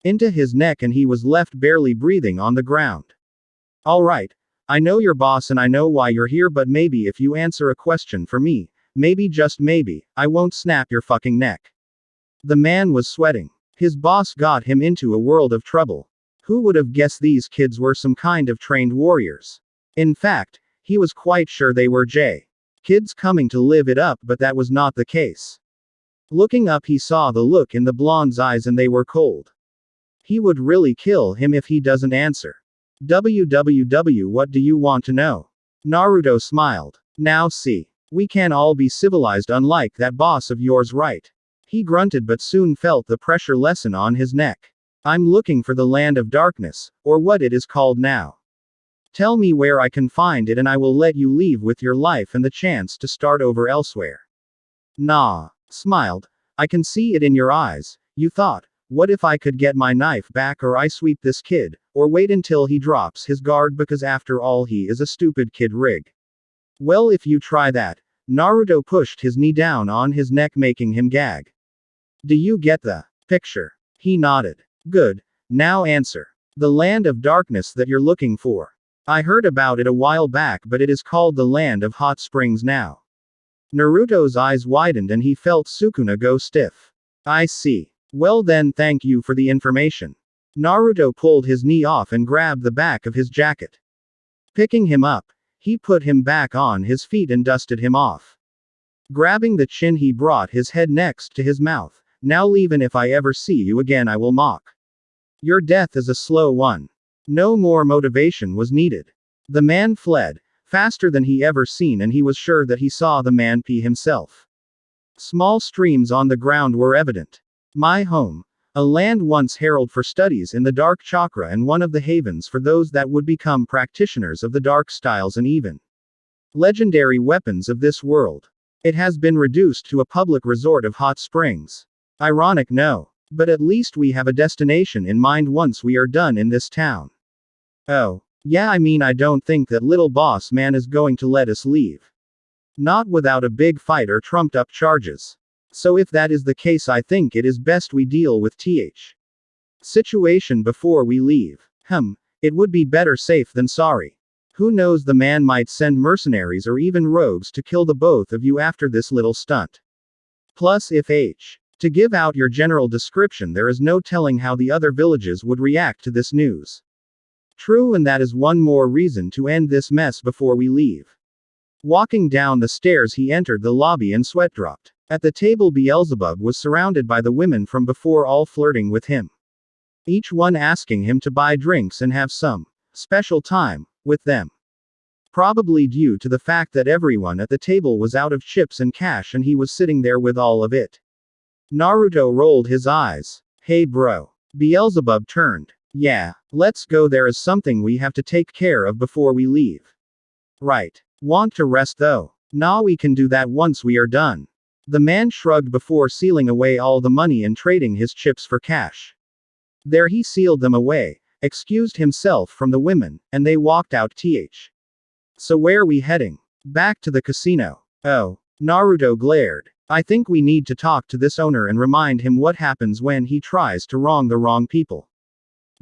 into his neck and he was left barely breathing on the ground. Alright, I know your boss and I know why you're here, but maybe if you answer a question for me, maybe just maybe, I won't snap your fucking neck. The man was sweating. His boss got him into a world of trouble. Who would have guessed these kids were some kind of trained warriors? In fact, he was quite sure they were kids coming to live it up, but that was not the case. Looking up, he saw the look in the blonde's eyes and they were cold. He would really kill him if he doesn't answer. WWW, what do you want to know? Naruto smiled. Now see. We can all be civilized unlike that boss of yours, right? He grunted but soon felt the pressure lessen on his neck. I'm looking for the land of darkness, or what it is called now. Tell me where I can find it and I will let you leave with your life and the chance to start over elsewhere. Nah. Smiled. I can see it in your eyes. You thought, what if I could get my knife back, or I sweep this kid, or wait until he drops his guard because after all he is a stupid kid rig. Well, if you try that. Naruto pushed his knee down on his neck, making him gag. Do you get the picture? He nodded. Good. Now answer. The land of darkness that you're looking for. I heard about it a while back, but it is called the land of hot springs now. Naruto's eyes widened and he felt Sukuna go stiff. I see. Well then, thank you for the information. Naruto pulled his knee off and grabbed the back of his jacket. Picking him up, he put him back on his feet and dusted him off. Grabbing the chin, he brought his head next to his mouth. Now leave, and if I ever see you again I will mock. Your death is a slow one. No more motivation was needed. The man fled, faster than he ever seen, and he was sure that he saw the man pee himself. Small streams on the ground were evident. My home. A land once heralded for studies in the dark chakra and one of the havens for those that would become practitioners of the dark styles and even legendary weapons of this world. It has been reduced to a public resort of hot springs. Ironic, no? But at least we have a destination in mind once we are done in this town. Oh. Yeah, I mean, I don't think that little boss man is going to let us leave. Not without a big fight or trumped up charges. So if that is the case, I think it is best we deal with th situation before we leave. It would be better safe than sorry. Who knows, the man might send mercenaries or even rogues to kill the both of you after this little stunt. Plus, if to give out your general description, there is no telling how the other villages would react to this news. True, and that is one more reason to end this mess before we leave. Walking down the stairs, he entered the lobby and sweat dropped. At the table, Beelzebub was surrounded by the women from before, all flirting with him. Each one asking him to buy drinks and have some special time with them. Probably due to the fact that everyone at the table was out of chips and cash and he was sitting there with all of it. Naruto rolled his eyes. Hey bro. Beelzebub turned. Yeah, let's go, there is something we have to take care of before we leave. Right. Want to rest though? Nah, we can do that once we are done. The man shrugged before sealing away all the money and trading his chips for cash. There he sealed them away, excused himself from the women, and they walked out. So where we heading? Back to the casino. Oh. Naruto glared. I think we need to talk to this owner and remind him what happens when he tries to wrong the wrong people.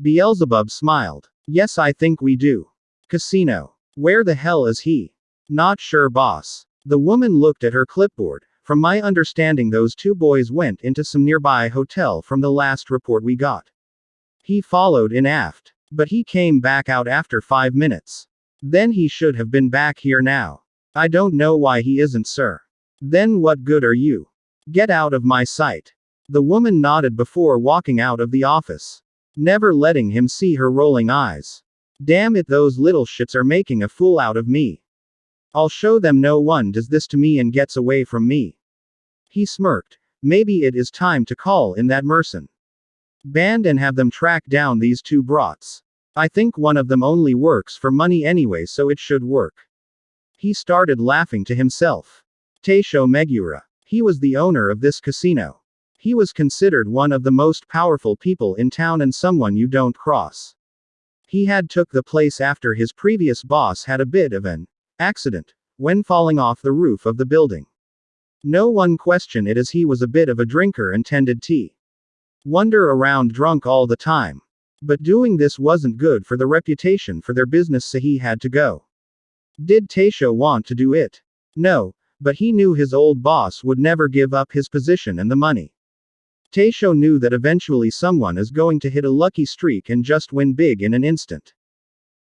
Beelzebub smiled. Yes, I think we do. Casino. Where the hell is he? Not sure, boss. The woman looked at her clipboard. From my understanding, those two boys went into some nearby hotel from the last report we got. He followed in aft. But he came back out after 5 minutes. Then he should have been back here now. I don't know why he isn't, sir. Then what good are you? Get out of my sight. The woman nodded before walking out of the office, never letting him see her rolling eyes. Damn it, those little shits are making a fool out of me. I'll show them no one does this to me and gets away from me. He smirked. Maybe it is time to call in that Merson band and have them track down these two brats. I think one of them only works for money anyway, so it should work. He started laughing to himself. Taisho Megura. He was the owner of this casino. He was considered one of the most powerful people in town and someone you don't cross. He had took the place after his previous boss had a bit of an accident when falling off the roof of the building. No one questioned it as he was a bit of a drinker and tended tea. Wander around drunk all the time. But doing this wasn't good for the reputation for their business, so he had to go. Did Taisho want to do it? No, but he knew his old boss would never give up his position and the money. Taisho knew that eventually someone is going to hit a lucky streak and just win big in an instant.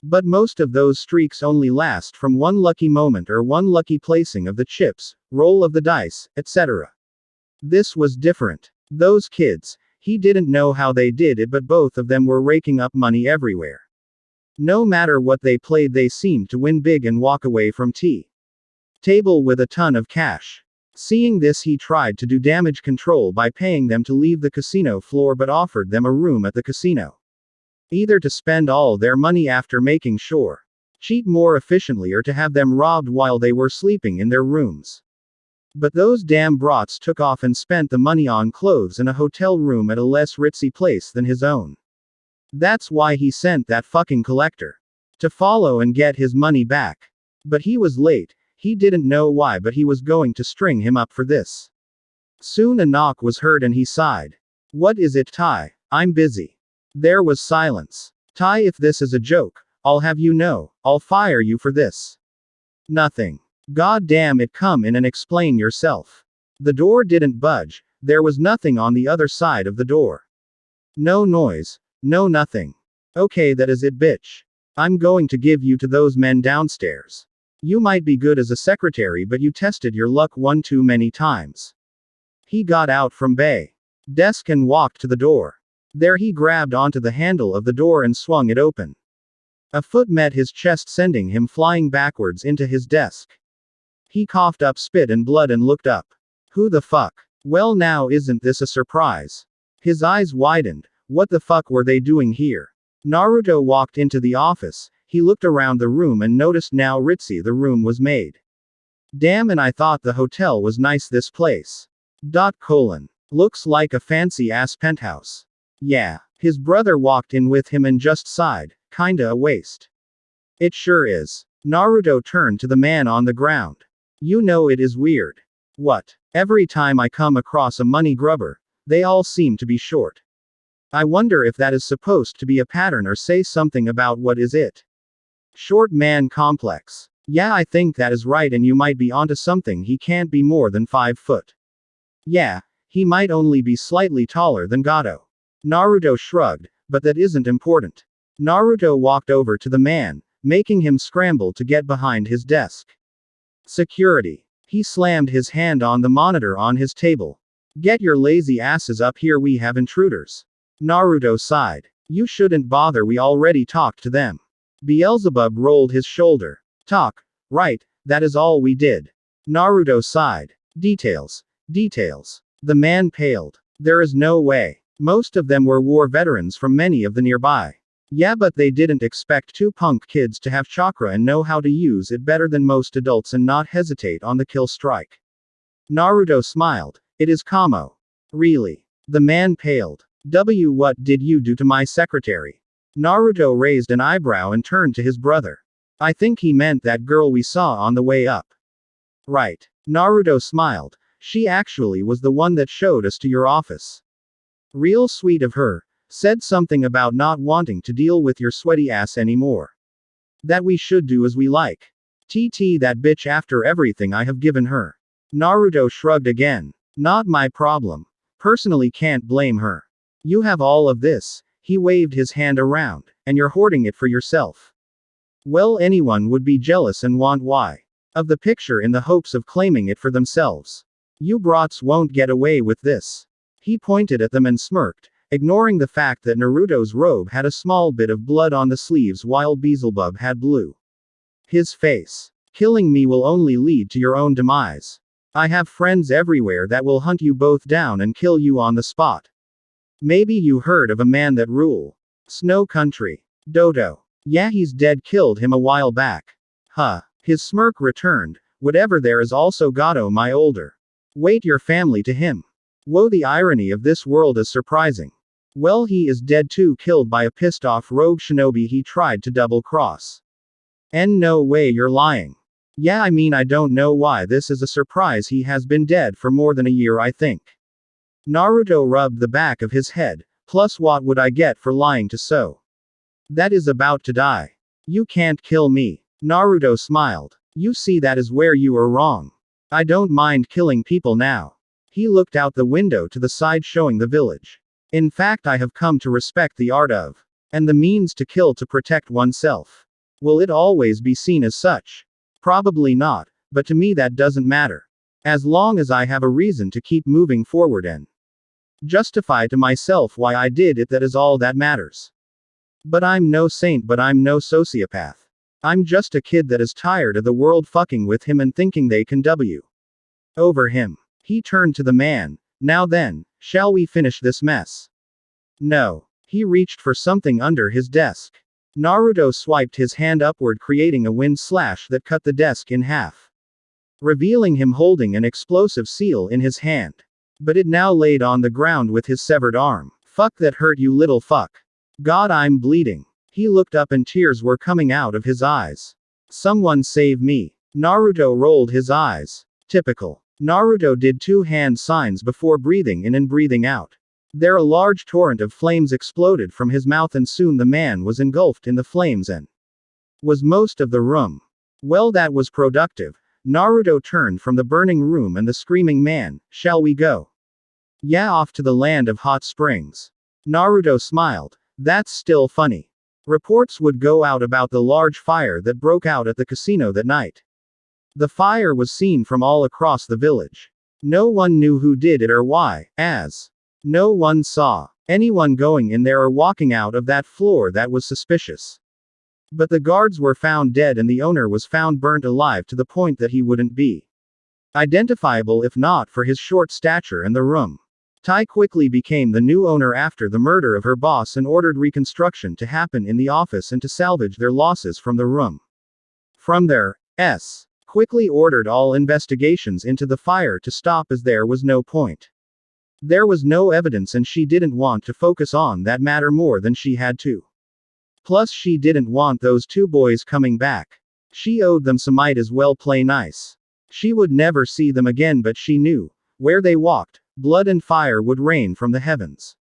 But most of those streaks only last from one lucky moment or one lucky placing of the chips, roll of the dice, etc. This was different. Those kids, he didn't know how they did it, but both of them were raking up money everywhere. No matter what they played, they seemed to win big and walk away from tea table with a ton of cash. Seeing this, he tried to do damage control by paying them to leave the casino floor, but offered them a room at the casino. Either to spend all their money after making sure cheat more efficiently, or to have them robbed while they were sleeping in their rooms. But those damn brats took off and spent the money on clothes and a hotel room at a less ritzy place than his own. That's why he sent that fucking collector to follow and get his money back. But he was late. He didn't know why, but he was going to string him up for this. Soon a knock was heard and he sighed. What is it, Tai? I'm busy. There was silence. Tai, if this is a joke, I'll have you know, I'll fire you for this. Nothing. God damn it, come in and explain yourself. The door didn't budge. There was nothing on the other side of the door. No noise. No nothing. Okay, that is it, bitch. I'm going to give you to those men downstairs. You might be good as a secretary, but you tested your luck one too many times. He got out from Bay desk and walked to the door. There he grabbed onto the handle of the door and swung it open. A foot met his chest, sending him flying backwards into his desk. He coughed up spit and blood and looked up. Who the fuck? Well, now isn't this a surprise? His eyes widened. What the fuck were they doing here? Naruto walked into the office. He looked around the room and noticed how ritzy the room was made. Damn, and I thought the hotel was nice, this place. Looks like a fancy ass penthouse. Yeah. His brother walked in with him and just sighed, kinda a waste. It sure is. Naruto turned to the man on the ground. You know, it is weird. What? Every time I come across a money grubber, they all seem to be short. I wonder if that is supposed to be a pattern or say something about what is it. Short man complex. Yeah, I think that is right, and you might be onto something. He can't be more than 5 foot. Yeah, he might only be slightly taller than Gato. Naruto shrugged, but that isn't important. Naruto walked over to the man, making him scramble to get behind his desk. Security. He slammed his hand on the monitor on his table. Get your lazy asses up here, we have intruders. Naruto sighed. You shouldn't bother, we already talked to them. Beelzebub rolled his shoulder. Talk? Right, that is all we did. Naruto sighed. Details. Details. The man paled. There is no way. Most of them were war veterans from many of the nearby. Yeah, but they didn't expect 2 punk kids to have chakra and know how to use it better than most adults and not hesitate on the kill strike. Naruto smiled. It is Kamo. Really? The man paled. What did you do to my secretary? Naruto raised an eyebrow and turned to his brother. I think he meant that girl we saw on the way up. Right. Naruto smiled. She actually was the one that showed us to your office. Real sweet of her. Said something about not wanting to deal with your sweaty ass anymore. That we should do as we like. That bitch after everything I have given her. Naruto shrugged again. Not my problem. Personally can't blame her. You have all of this. He waved his hand around, and you're hoarding it for yourself. Well, anyone would be jealous and want why of the picture in the hopes of claiming it for themselves. You brats won't get away with this. He pointed at them and smirked, ignoring the fact that Naruto's robe had a small bit of blood on the sleeves while Beelzebub had blue. His face. Killing me will only lead to your own demise. I have friends everywhere that will hunt you both down and kill you on the spot. Maybe you heard of a man that rule. Snow Country. Dodo. Yeah, he's dead, killed him a while back. Huh. His smirk returned. Whatever, there is also Gato, my older. Wait, your family to him. Whoa, the irony of this world is surprising. Well, he is dead too, killed by a pissed off rogue shinobi he tried to double cross. And no way, you're lying. Yeah, I mean, I don't know why this is a surprise. He has been dead for more than a year, I think. Naruto rubbed the back of his head. Plus, what would I get for lying to so? That is about to die. You can't kill me. Naruto smiled. You see, that is where you are wrong. I don't mind killing people now. He looked out the window to the side, showing the village. In fact, I have come to respect the art of, and the means to kill to protect oneself. Will it always be seen as such? Probably not, but to me that doesn't matter. As long as I have a reason to keep moving forward and justify to myself why I did it, that is all that matters. But I'm no saint, but I'm no sociopath. I'm just a kid that is tired of the world fucking with him and thinking they can W over him. He turned to the man. Now then, shall we finish this mess? No. He reached for something under his desk. Naruto swiped his hand upward, creating a wind slash that cut the desk in half, revealing him holding an explosive seal in his hand. But it now laid on the ground with his severed arm. Fuck, that hurt, you little fuck. God, I'm bleeding. He looked up and tears were coming out of his eyes. Someone save me. Naruto rolled his eyes. Typical. Naruto did 2 hand signs before breathing in and breathing out. There a large torrent of flames exploded from his mouth, and soon the man was engulfed in the flames and was most of the room. Well, that was productive. Naruto turned from the burning room and the screaming man. Shall we go? Yeah, off to the land of hot springs. Naruto smiled. That's still funny. Reports would go out about the large fire that broke out at the casino that night. The fire was seen from all across the village. No one knew who did it or why, as no one saw anyone going in there or walking out of that floor that was suspicious. But the guards were found dead and the owner was found burnt alive to the point that he wouldn't be identifiable if not for his short stature and the room. Tai quickly became the new owner after the murder of her boss and ordered reconstruction to happen in the office and to salvage their losses from the room. From there, S. quickly ordered all investigations into the fire to stop, as there was no point. There was no evidence and she didn't want to focus on that matter more than she had to. Plus, she didn't want those 2 boys coming back. She owed them, so might as well play nice. She would never see them again, but she knew, where they walked, blood and fire would rain from the heavens.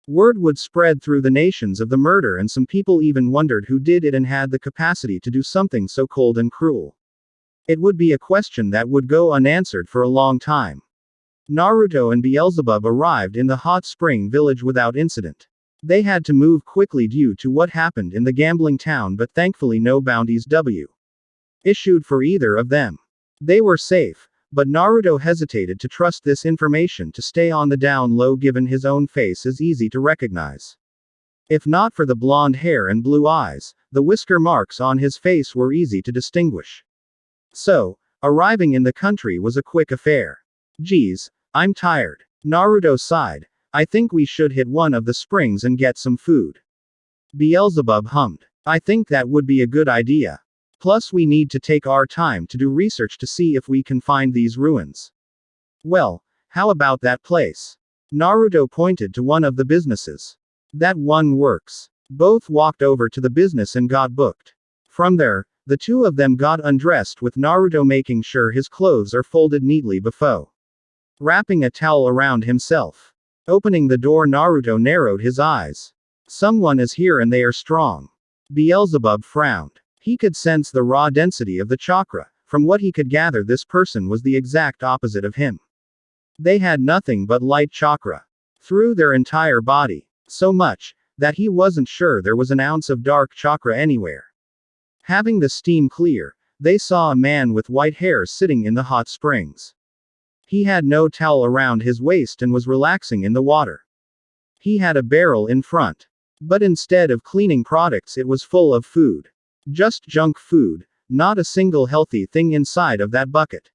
Word would spread through the nations of the murder, and some people even wondered who did it and had the capacity to do something so cold and cruel. It would be a question that would go unanswered for a long time. Naruto and Beelzebub arrived in the hot spring village without incident. They had to move quickly due to what happened in the gambling town, but thankfully no bounties W issued for either of them. They were safe, but Naruto hesitated to trust this information to stay on the down low, given his own face is easy to recognize. If not for the blonde hair and blue eyes, the whisker marks on his face were easy to distinguish. So, arriving in the country was a quick affair. Geez, I'm tired. Naruto sighed. I think we should hit one of the springs and get some food. Beelzebub hummed. I think that would be a good idea. Plus, we need to take our time to do research to see if we can find these ruins. Well, how about that place? Naruto pointed to one of the businesses. That one works. Both walked over to the business and got booked. From there, the 2 of them got undressed, with Naruto making sure his clothes are folded neatly before wrapping a towel around himself. Opening the door, Naruto narrowed his eyes. Someone is here and they are strong. Beelzebub frowned. He could sense the raw density of the chakra. From what he could gather, this person was the exact opposite of him. They had nothing but light chakra through their entire body. So much that he wasn't sure there was an ounce of dark chakra anywhere. Having the steam clear, they saw a man with white hair sitting in the hot springs. He had no towel around his waist and was relaxing in the water. He had a barrel in front. But instead of cleaning products, it was full of food. Just junk food, not a single healthy thing inside of that bucket.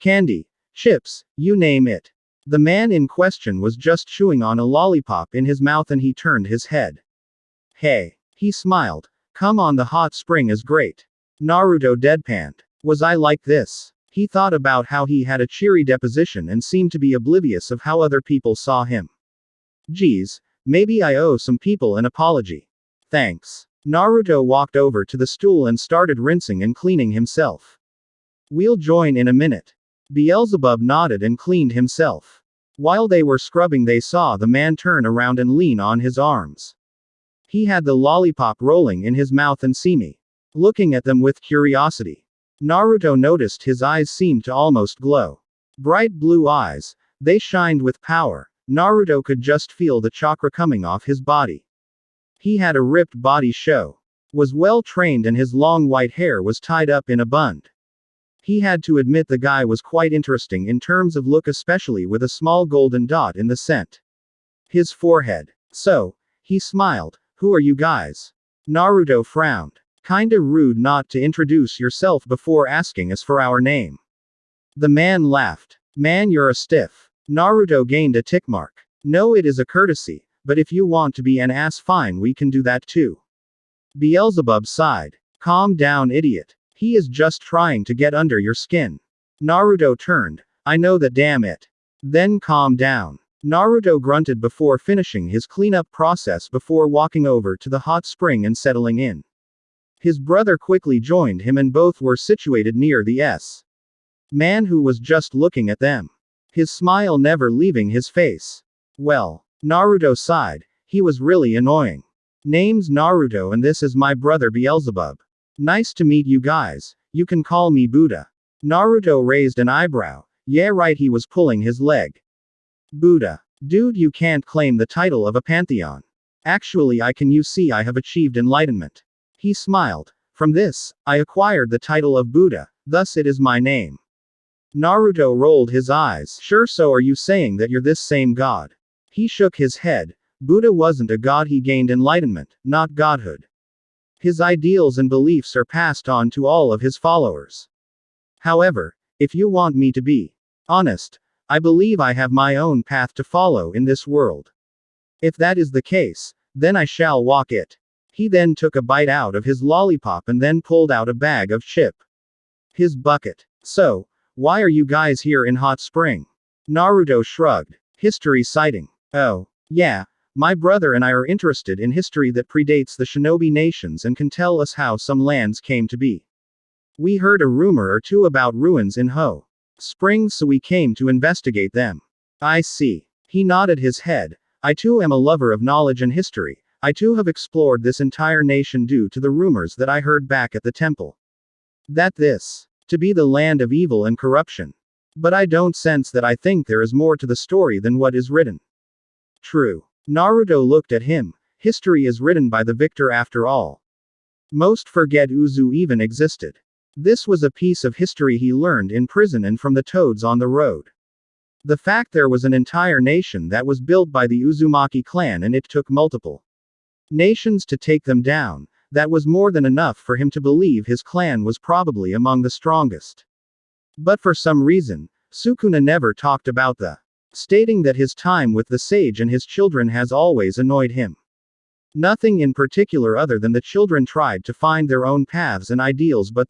Candy, chips, you name it. The man in question was just chewing on a lollipop in his mouth and he turned his head. Hey, he smiled. Come on, the hot spring is great. Naruto deadpanned. Was I like this? He thought about how he had a cheery deposition and seemed to be oblivious of how other people saw him. Geez, maybe I owe some people an apology. Thanks. Naruto walked over to the stool and started rinsing and cleaning himself. We'll join in a minute. Beelzebub nodded and cleaned himself. While they were scrubbing, they saw the man turn around and lean on his arms. He had the lollipop rolling in his mouth and Simi looking at them with curiosity. Naruto noticed his eyes seemed to almost glow. Bright blue eyes, they shined with power. Naruto could just feel the chakra coming off his body. He had a ripped body show. Was well trained and his long white hair was tied up in a bun. He had to admit the guy was quite interesting in terms of look, especially with a small golden dot in the center. His forehead. So, he smiled. Who are you guys? Naruto frowned. Kinda rude not to introduce yourself before asking us for our name. The man laughed. Man, you're a stiff. Naruto gained a tick mark. No, it is a courtesy, but if you want to be an ass, fine, we can do that too. Beelzebub sighed. Calm down, idiot. He is just trying to get under your skin. Naruto turned. I know that, damn it. Then calm down. Naruto grunted before finishing his cleanup process before walking over to the hot spring and settling in. His brother quickly joined him and both were situated near the man who was just looking at them. His smile never leaving his face. Well, Naruto sighed. He was really annoying. Name's Naruto and this is my brother Beelzebub. Nice to meet you guys. You can call me Buddha. Naruto raised an eyebrow. Yeah, right, he was pulling his leg. Buddha. Dude, you can't claim the title of a pantheon. Actually, you see I have achieved enlightenment. He smiled. From this, I acquired the title of Buddha, thus it is my name. Naruto rolled his eyes. Sure, so are you saying that you're this same god? He shook his head. Buddha wasn't a god, he gained enlightenment, not godhood. His ideals and beliefs are passed on to all of his followers. However, if you want me to be honest, I believe I have my own path to follow in this world. If that is the case, then I shall walk it. He then took a bite out of his lollipop and then pulled out a bag of chip. His bucket. So, why are you guys here in Hot Spring? Naruto shrugged. History citing. Oh, yeah. My brother and I are interested in history that predates the shinobi nations and can tell us how some lands came to be. We heard a rumor or two about ruins in Ho Springs, so we came to investigate them. I see. He nodded his head. I too am a lover of knowledge and history. I too have explored this entire nation due to the rumors that I heard back at the temple. That this to be the land of evil and corruption. But I don't sense that. I think there is more to the story than what is written. True. Naruto looked at him. History is written by the victor after all. Most forget Uzu even existed. This was a piece of history he learned in prison and from the toads on the road. The fact there was an entire nation that was built by the Uzumaki clan and it took multiple nations to take them down, that was more than enough for him to believe his clan was probably among the strongest. But for some reason, Sukuna never talked about stating that his time with the sage and his children has always annoyed him. Nothing in particular other than the children tried to find their own paths and ideals but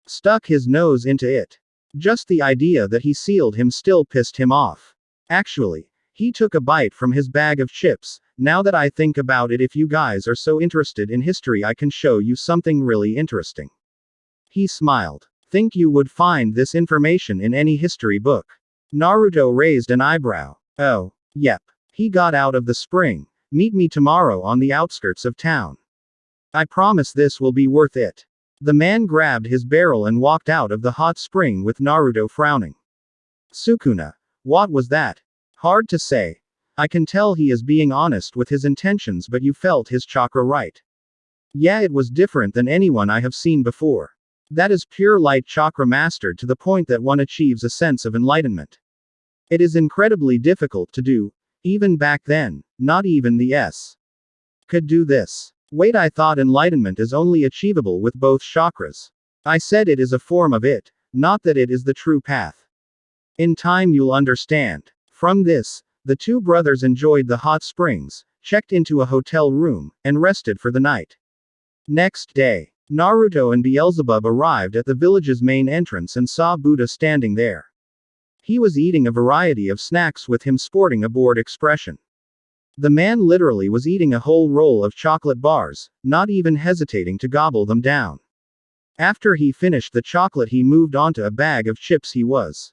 stuck his nose into it. Just the idea that he sealed him still pissed him off. Actually, he took a bite from his bag of chips. Now that I think about it, if you guys are so interested in history, I can show you something really interesting. He smiled. Think you would find this information in any history book? Naruto raised an eyebrow. Oh, yep. He got out of the spring. Meet me tomorrow on the outskirts of town. I promise this will be worth it. The man grabbed his barrel and walked out of the hot spring with Naruto frowning. Sukuna. What was that? Hard to say. I can tell he is being honest with his intentions, but you felt his chakra right. Yeah, it was different than anyone I have seen before. That is pure light chakra mastered to the point that one achieves a sense of enlightenment. It is incredibly difficult to do. Even back then, not even the S could do this. Wait, I thought enlightenment is only achievable with both chakras. I said it is a form of it, not that it is the true path. In time you'll understand. From this, the two brothers enjoyed the hot springs, checked into a hotel room, and rested for the night. Next day, Naruto and Beelzebub arrived at the village's main entrance and saw Buddha standing there. He was eating a variety of snacks with him sporting a bored expression. The man literally was eating a whole roll of chocolate bars, not even hesitating to gobble them down. After he finished the chocolate, he moved on to a bag of chips he was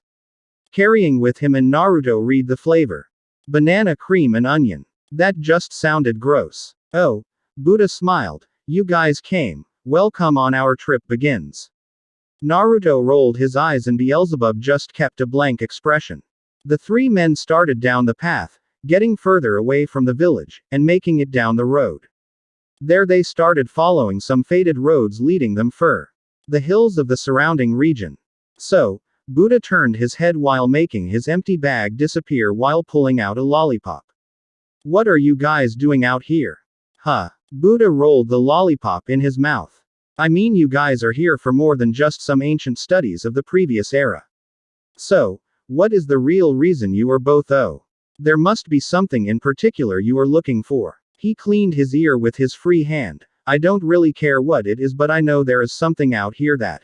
carrying with him, and Naruto read the flavor. Banana cream and onion. That just sounded gross. Oh, Buddha smiled. You guys came. Welcome on our trip begins. Naruto rolled his eyes and Beelzebub just kept a blank expression. The three men started down the path, getting further away from the village, and making it down the road. There they started following some faded roads leading them for the hills of the surrounding region. So, Buddha turned his head while making his empty bag disappear while pulling out a lollipop. What are you guys doing out here? Huh. Buddha rolled the lollipop in his mouth. I mean, you guys are here for more than just some ancient studies of the previous era. So, what is the real reason you are both? Oh. There must be something in particular you are looking for. He cleaned his ear with his free hand. I don't really care what it is, but I know there is something out here that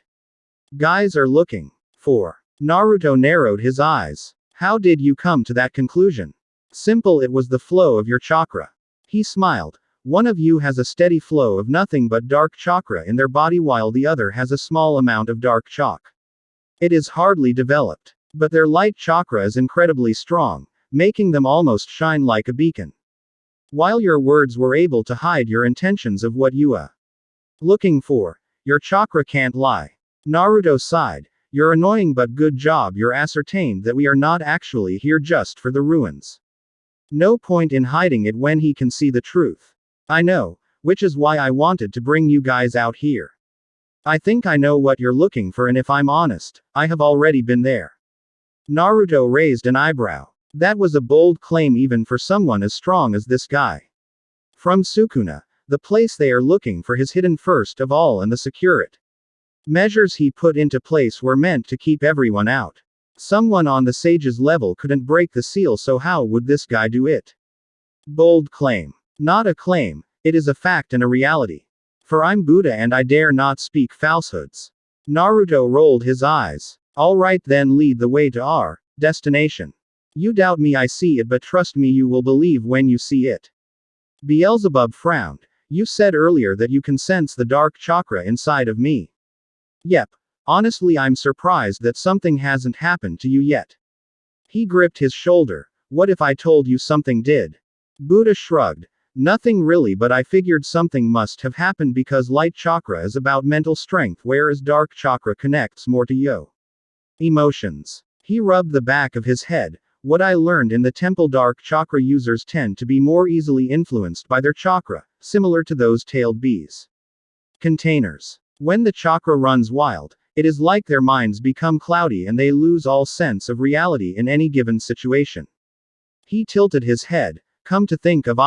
guys are looking for. Naruto narrowed his eyes. How did you come to that conclusion? Simple, it was the flow of your chakra. He smiled. One of you has a steady flow of nothing but dark chakra in their body while the other has a small amount of dark chalk. It is hardly developed. But their light chakra is incredibly strong, making them almost shine like a beacon. While your words were able to hide your intentions of what you are looking for, your chakra can't lie. Naruto sighed. You're annoying, but good job, you're ascertained that we are not actually here just for the ruins. No point in hiding it when he can see the truth. I know, which is why I wanted to bring you guys out here. I think I know what you're looking for, and if I'm honest, I have already been there. Naruto raised an eyebrow. That was a bold claim even for someone as strong as this guy. From Sukuna, the place they are looking for, is hidden first of all, and the security measures he put into place were meant to keep everyone out. Someone on the sage's level couldn't break the seal, so how would this guy do it? Bold claim. Not a claim, it is a fact and a reality. For I'm Buddha and I dare not speak falsehoods. Naruto rolled his eyes. Alright then, lead the way to our destination. You doubt me, I see it, but trust me, you will believe when you see it. Beelzebub frowned. You said earlier that you can sense the dark chakra inside of me. Yep. Honestly, I'm surprised that something hasn't happened to you yet. He gripped his shoulder. What if I told you something did? Buddha shrugged. Nothing really, but I figured something must have happened because light chakra is about mental strength, whereas dark chakra connects more to your emotions. He rubbed the back of his head. What I learned in the temple, dark chakra users tend to be more easily influenced by their chakra, similar to those tailed bees. Containers. When the chakra runs wild, it is like their minds become cloudy and they lose all sense of reality in any given situation. He tilted his head. Come to think of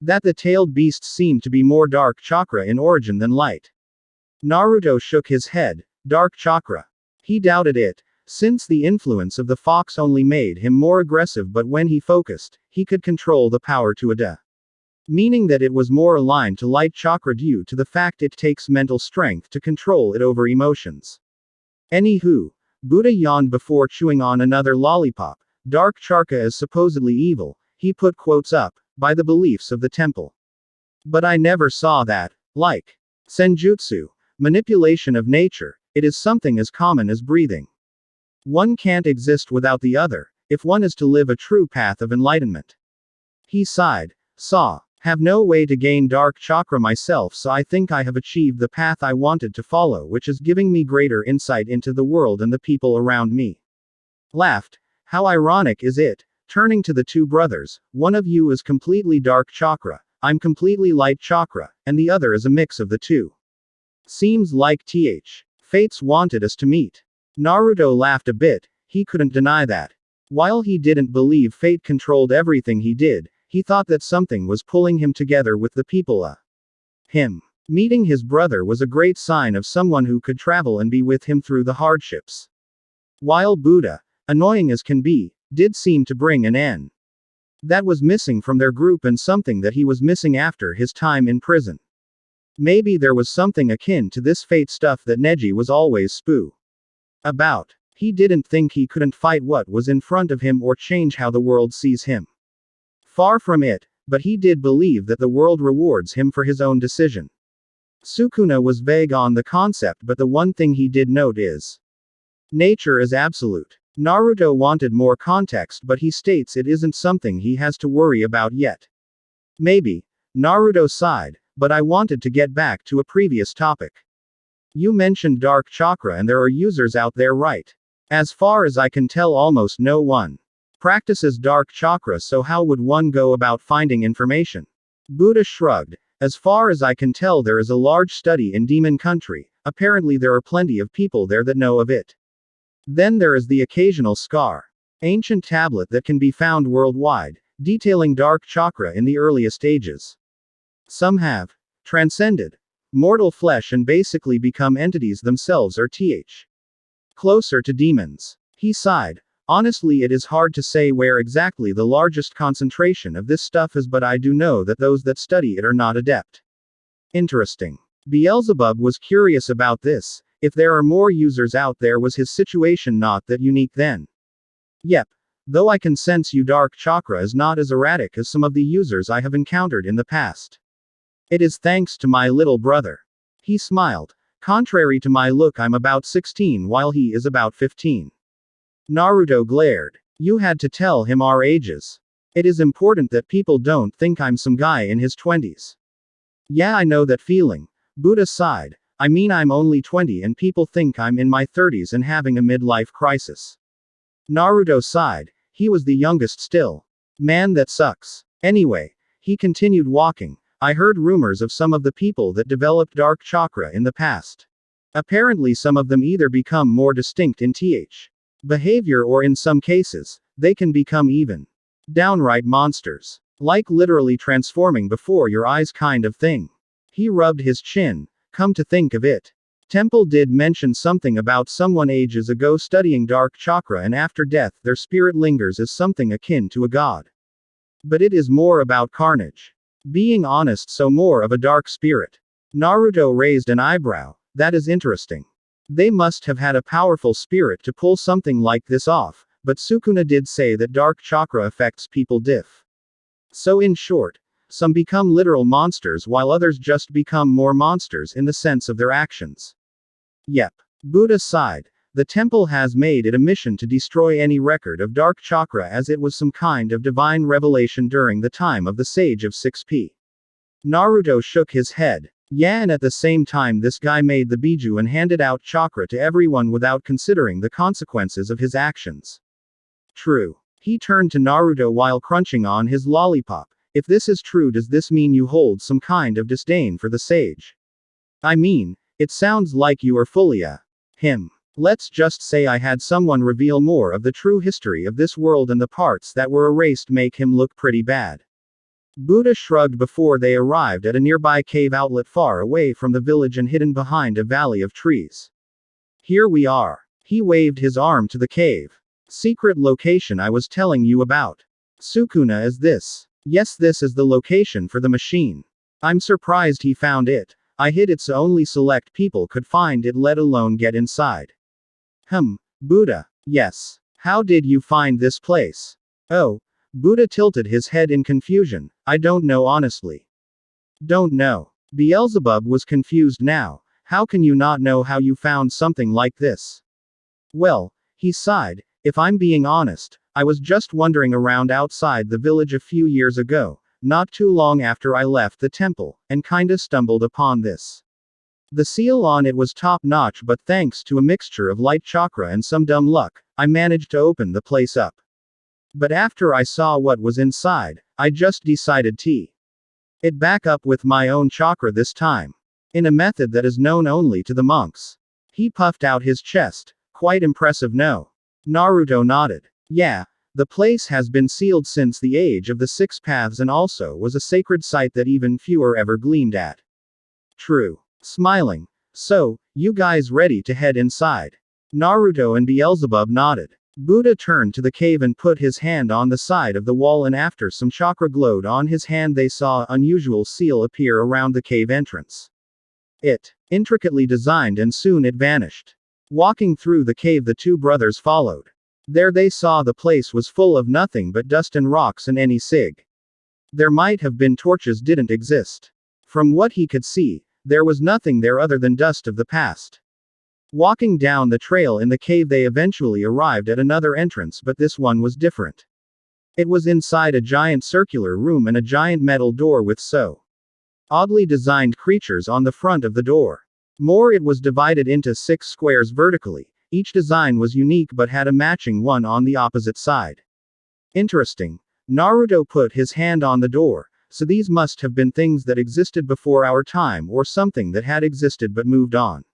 that the tailed beasts seem to be more dark chakra in origin than light. Naruto shook his head. Dark chakra. He doubted it, since the influence of the fox only made him more aggressive, but when he focused, he could control the power to a meaning that it was more aligned to light chakra due to the fact it takes mental strength to control it over emotions. Anywho, Buddha yawned before chewing on another lollipop. Dark chakra is supposedly evil, he put quotes up, by the beliefs of the temple. But I never saw that, like senjutsu, manipulation of nature, it is something as common as breathing. One can't exist without the other, if one is to live a true path of enlightenment. He sighed. Have no way to gain dark chakra myself, so I think I have achieved the path I wanted to follow, which is giving me greater insight into the world and the people around me. Laughed. How ironic is it? Turning to the two brothers, one of you is completely dark chakra, I'm completely light chakra, and the other is a mix of the two. Seems like Fates wanted us to meet. Naruto laughed a bit, he couldn't deny that. While he didn't believe fate controlled everything he did, he thought that something was pulling him together with the people. Him. Meeting his brother was a great sign of someone who could travel and be with him through the hardships. While Buddha, annoying as can be, did seem to bring an end. That was missing from their group and something that he was missing after his time in prison. Maybe there was something akin to this fate stuff that Neji was always spoo about. He didn't think he couldn't fight what was in front of him or change how the world sees him. Far from it, but he did believe that the world rewards him for his own decision. Sukuna was vague on the concept, but the one thing he did note is nature is absolute. Naruto wanted more context, but he states it isn't something he has to worry about yet. Maybe. Naruto sighed, but I wanted to get back to a previous topic. You mentioned dark chakra and there are users out there, right? As far as I can tell, almost no one practices dark chakra, so how would one go about finding information? Buddha shrugged. As far as I can tell, there is a large study in Demon Country. Apparently there are plenty of people there that know of it. Then there is the occasional scar. Ancient tablet that can be found worldwide, detailing dark chakra in the earliest ages. Some have transcended mortal flesh and basically become entities themselves, or closer to demons. He sighed. Honestly, it is hard to say where exactly the largest concentration of this stuff is, but I do know that those that study it are not adept. Interesting. Beelzebub was curious about this. If there are more users out there, was his situation not that unique then? Yep. Though I can sense your dark chakra is not as erratic as some of the users I have encountered in the past. It is thanks to my little brother. He smiled. Contrary to my look, I'm about 16 while he is about 15. Naruto glared. You had to tell him our ages. It is important that people don't think I'm some guy in his 20s. Yeah, I know that feeling. Buddha sighed. I mean, I'm only 20 and people think I'm in my 30s and having a midlife crisis. Naruto sighed. He was the youngest still. Man, that sucks. Anyway, he continued walking. I heard rumors of some of the people that developed dark chakra in the past. Apparently some of them either become more distinct in behavior, or in some cases, they can become even downright monsters. Like literally transforming before your eyes kind of thing. He rubbed his chin. Come to think of it, Temple did mention something about someone ages ago studying dark chakra, and after death their spirit lingers as something akin to a god. But it is more about carnage. Being honest, so more of a dark spirit. Naruto raised an eyebrow. That is interesting. They must have had a powerful spirit to pull something like this off, but Sukuna did say that dark chakra affects people so in short, some become literal monsters while others just become more monsters in the sense of their actions. Yep. Buddha sighed. The temple has made it a mission to destroy any record of dark chakra, as it was some kind of divine revelation during the time of the Sage of 6P. Naruto shook his head. Yeah, and at the same time this guy made the Biju and handed out chakra to everyone without considering the consequences of his actions. True. He turned to Naruto while crunching on his lollipop. If this is true, does this mean you hold some kind of disdain for the sage? I mean, it sounds like you are fully him. Let's just say I had someone reveal more of the true history of this world, and the parts that were erased make him look pretty bad. Buddha shrugged before they arrived at a nearby cave outlet far away from the village and hidden behind a valley of trees. Here we are. He waved his arm to the cave. Secret location I was telling you about. Sukuna, is this? Yes, this is the location for the machine. I'm surprised he found it. I hid it so only select people could find it, let alone get inside. Buddha. Yes. How did you find this place? Oh. Buddha tilted his head in confusion. I don't know, honestly. Don't know. Beelzebub was confused now. How can you not know how you found something like this? Well, he sighed. If I'm being honest, I was just wandering around outside the village a few years ago, not too long after I left the temple, and kinda stumbled upon this. The seal on it was top notch, but thanks to a mixture of light chakra and some dumb luck, I managed to open the place up. But after I saw what was inside, I just decided to it back up with my own chakra this time. In a method that is known only to the monks. He puffed out his chest. Quite impressive, no? Naruto nodded. Yeah, the place has been sealed since the age of the Six Paths and also was a sacred site that even fewer ever gleamed at. True. Smiling. So, you guys ready to head inside? Naruto and Beelzebub nodded. Buddha turned to the cave and put his hand on the side of the wall, and after some chakra glowed on his hand they saw an unusual seal appear around the cave entrance. It, intricately designed, and soon it vanished. Walking through the cave the two brothers followed. There they saw the place was full of nothing but dust and rocks and any sig. There might have been torches didn't exist. From what he could see, there was nothing there other than dust of the past. Walking down the trail in the cave they eventually arrived at another entrance, but this one was different. It was inside a giant circular room and a giant metal door with so oddly designed creatures on the front of the door. More, it was divided into 6 squares vertically. Each design was unique but had a matching one on the opposite side. Interesting. Naruto put his hand on the door. So these must have been things that existed before our time, or something that had existed but moved on.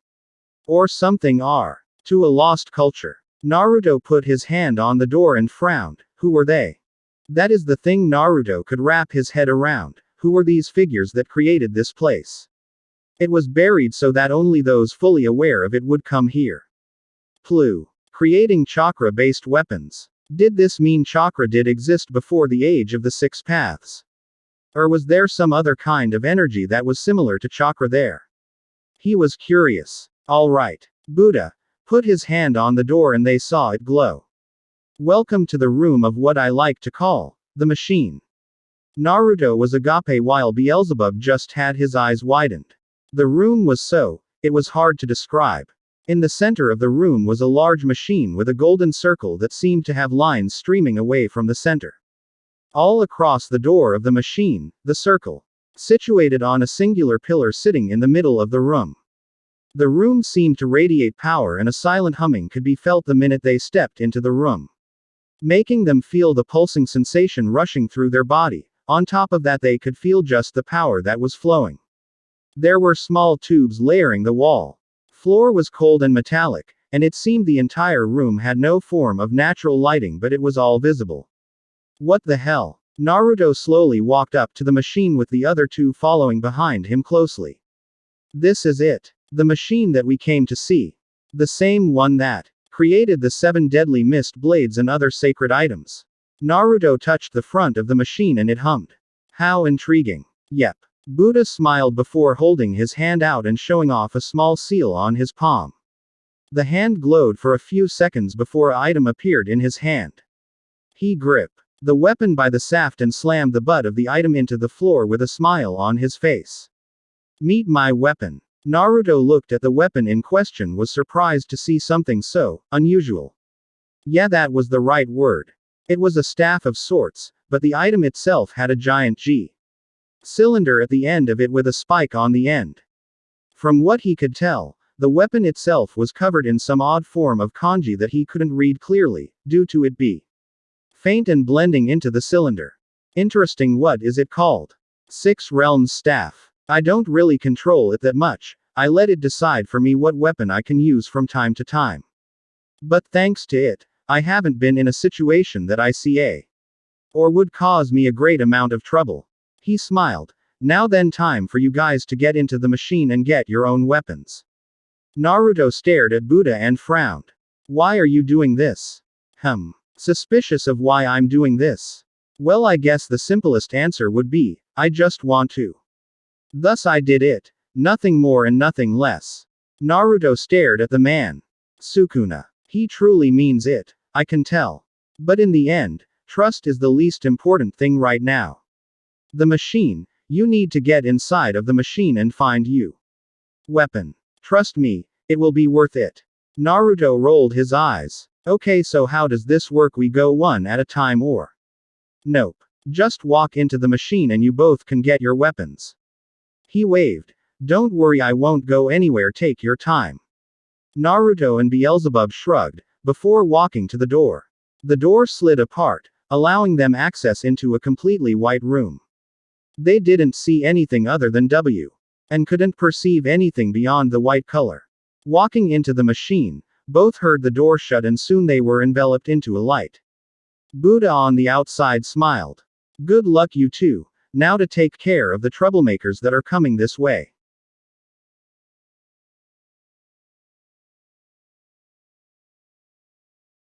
Or something to a lost culture. Naruto put his hand on the door and frowned. Who were they? That is the thing Naruto could wrap his head around. Who were these figures that created this place? It was buried so that only those fully aware of it would come here. Plu. Creating chakra-based weapons. Did this mean chakra did exist before the age of the Six Paths? Or was there some other kind of energy that was similar to chakra there? He was curious. Alright. Buddha put his hand on the door and they saw it glow. Welcome to the room of what I like to call the machine. Naruto was agape while Beelzebub just had his eyes widened. The room was it was hard to describe. In the center of the room was a large machine with a golden circle that seemed to have lines streaming away from the center. All across the door of the machine, the circle, situated on a singular pillar sitting in the middle of the room. The room seemed to radiate power, and a silent humming could be felt the minute they stepped into the room, making them feel the pulsing sensation rushing through their body. On top of that, they could feel just the power that was flowing. There were small tubes layering the wall. Floor was cold and metallic, and it seemed the entire room had no form of natural lighting, but it was all visible. What the hell? Naruto slowly walked up to the machine with the other two following behind him closely. This is it. The machine that we came to see. The same one that created the 7 deadly mist blades and other sacred items. Naruto touched the front of the machine and it hummed. How intriguing. Yep. Buddha smiled before holding his hand out and showing off a small seal on his palm. The hand glowed for a few seconds before an item appeared in his hand. He gripped the weapon by the shaft and slammed the butt of the item into the floor with a smile on his face. Meet my weapon. Naruto looked at the weapon in question, was surprised to see something so unusual. Yeah, that was the right word. It was a staff of sorts, but the item itself had a giant G cylinder at the end of it with a spike on the end. From what he could tell, the weapon itself was covered in some odd form of kanji that he couldn't read clearly, due to it be faint and blending into the cylinder. Interesting. What is it called? 6 Realms Staff. I don't really control it that much. I let it decide for me what weapon I can use from time to time. But thanks to it, I haven't been in a situation that I see or would cause me a great amount of trouble. He smiled. Now then, time for you guys to get into the machine and get your own weapons. Naruto stared at Buddha and frowned. Why are you doing this? Suspicious of why I'm doing this? Well, I guess the simplest answer would be, I just want to. Thus I did it. Nothing more and nothing less. Naruto stared at the man. Sukuna. He truly means it. I can tell. But in the end, trust is the least important thing right now. The machine, you need to get inside of the machine and find you weapon. Trust me, it will be worth it. Naruto rolled his eyes. Okay, so how does this work? We go one at a time or? Nope. Just walk into the machine and you both can get your weapons. He waved. Don't worry, I won't go anywhere, take your time. Naruto and Beelzebub shrugged, before walking to the door. The door slid apart, allowing them access into a completely white room. They didn't see anything other than W. And couldn't perceive anything beyond the white color. Walking into the machine, both heard the door shut and soon they were enveloped into a light. Buddha on the outside smiled. Good luck you two. Now to take care of the troublemakers that are coming this way.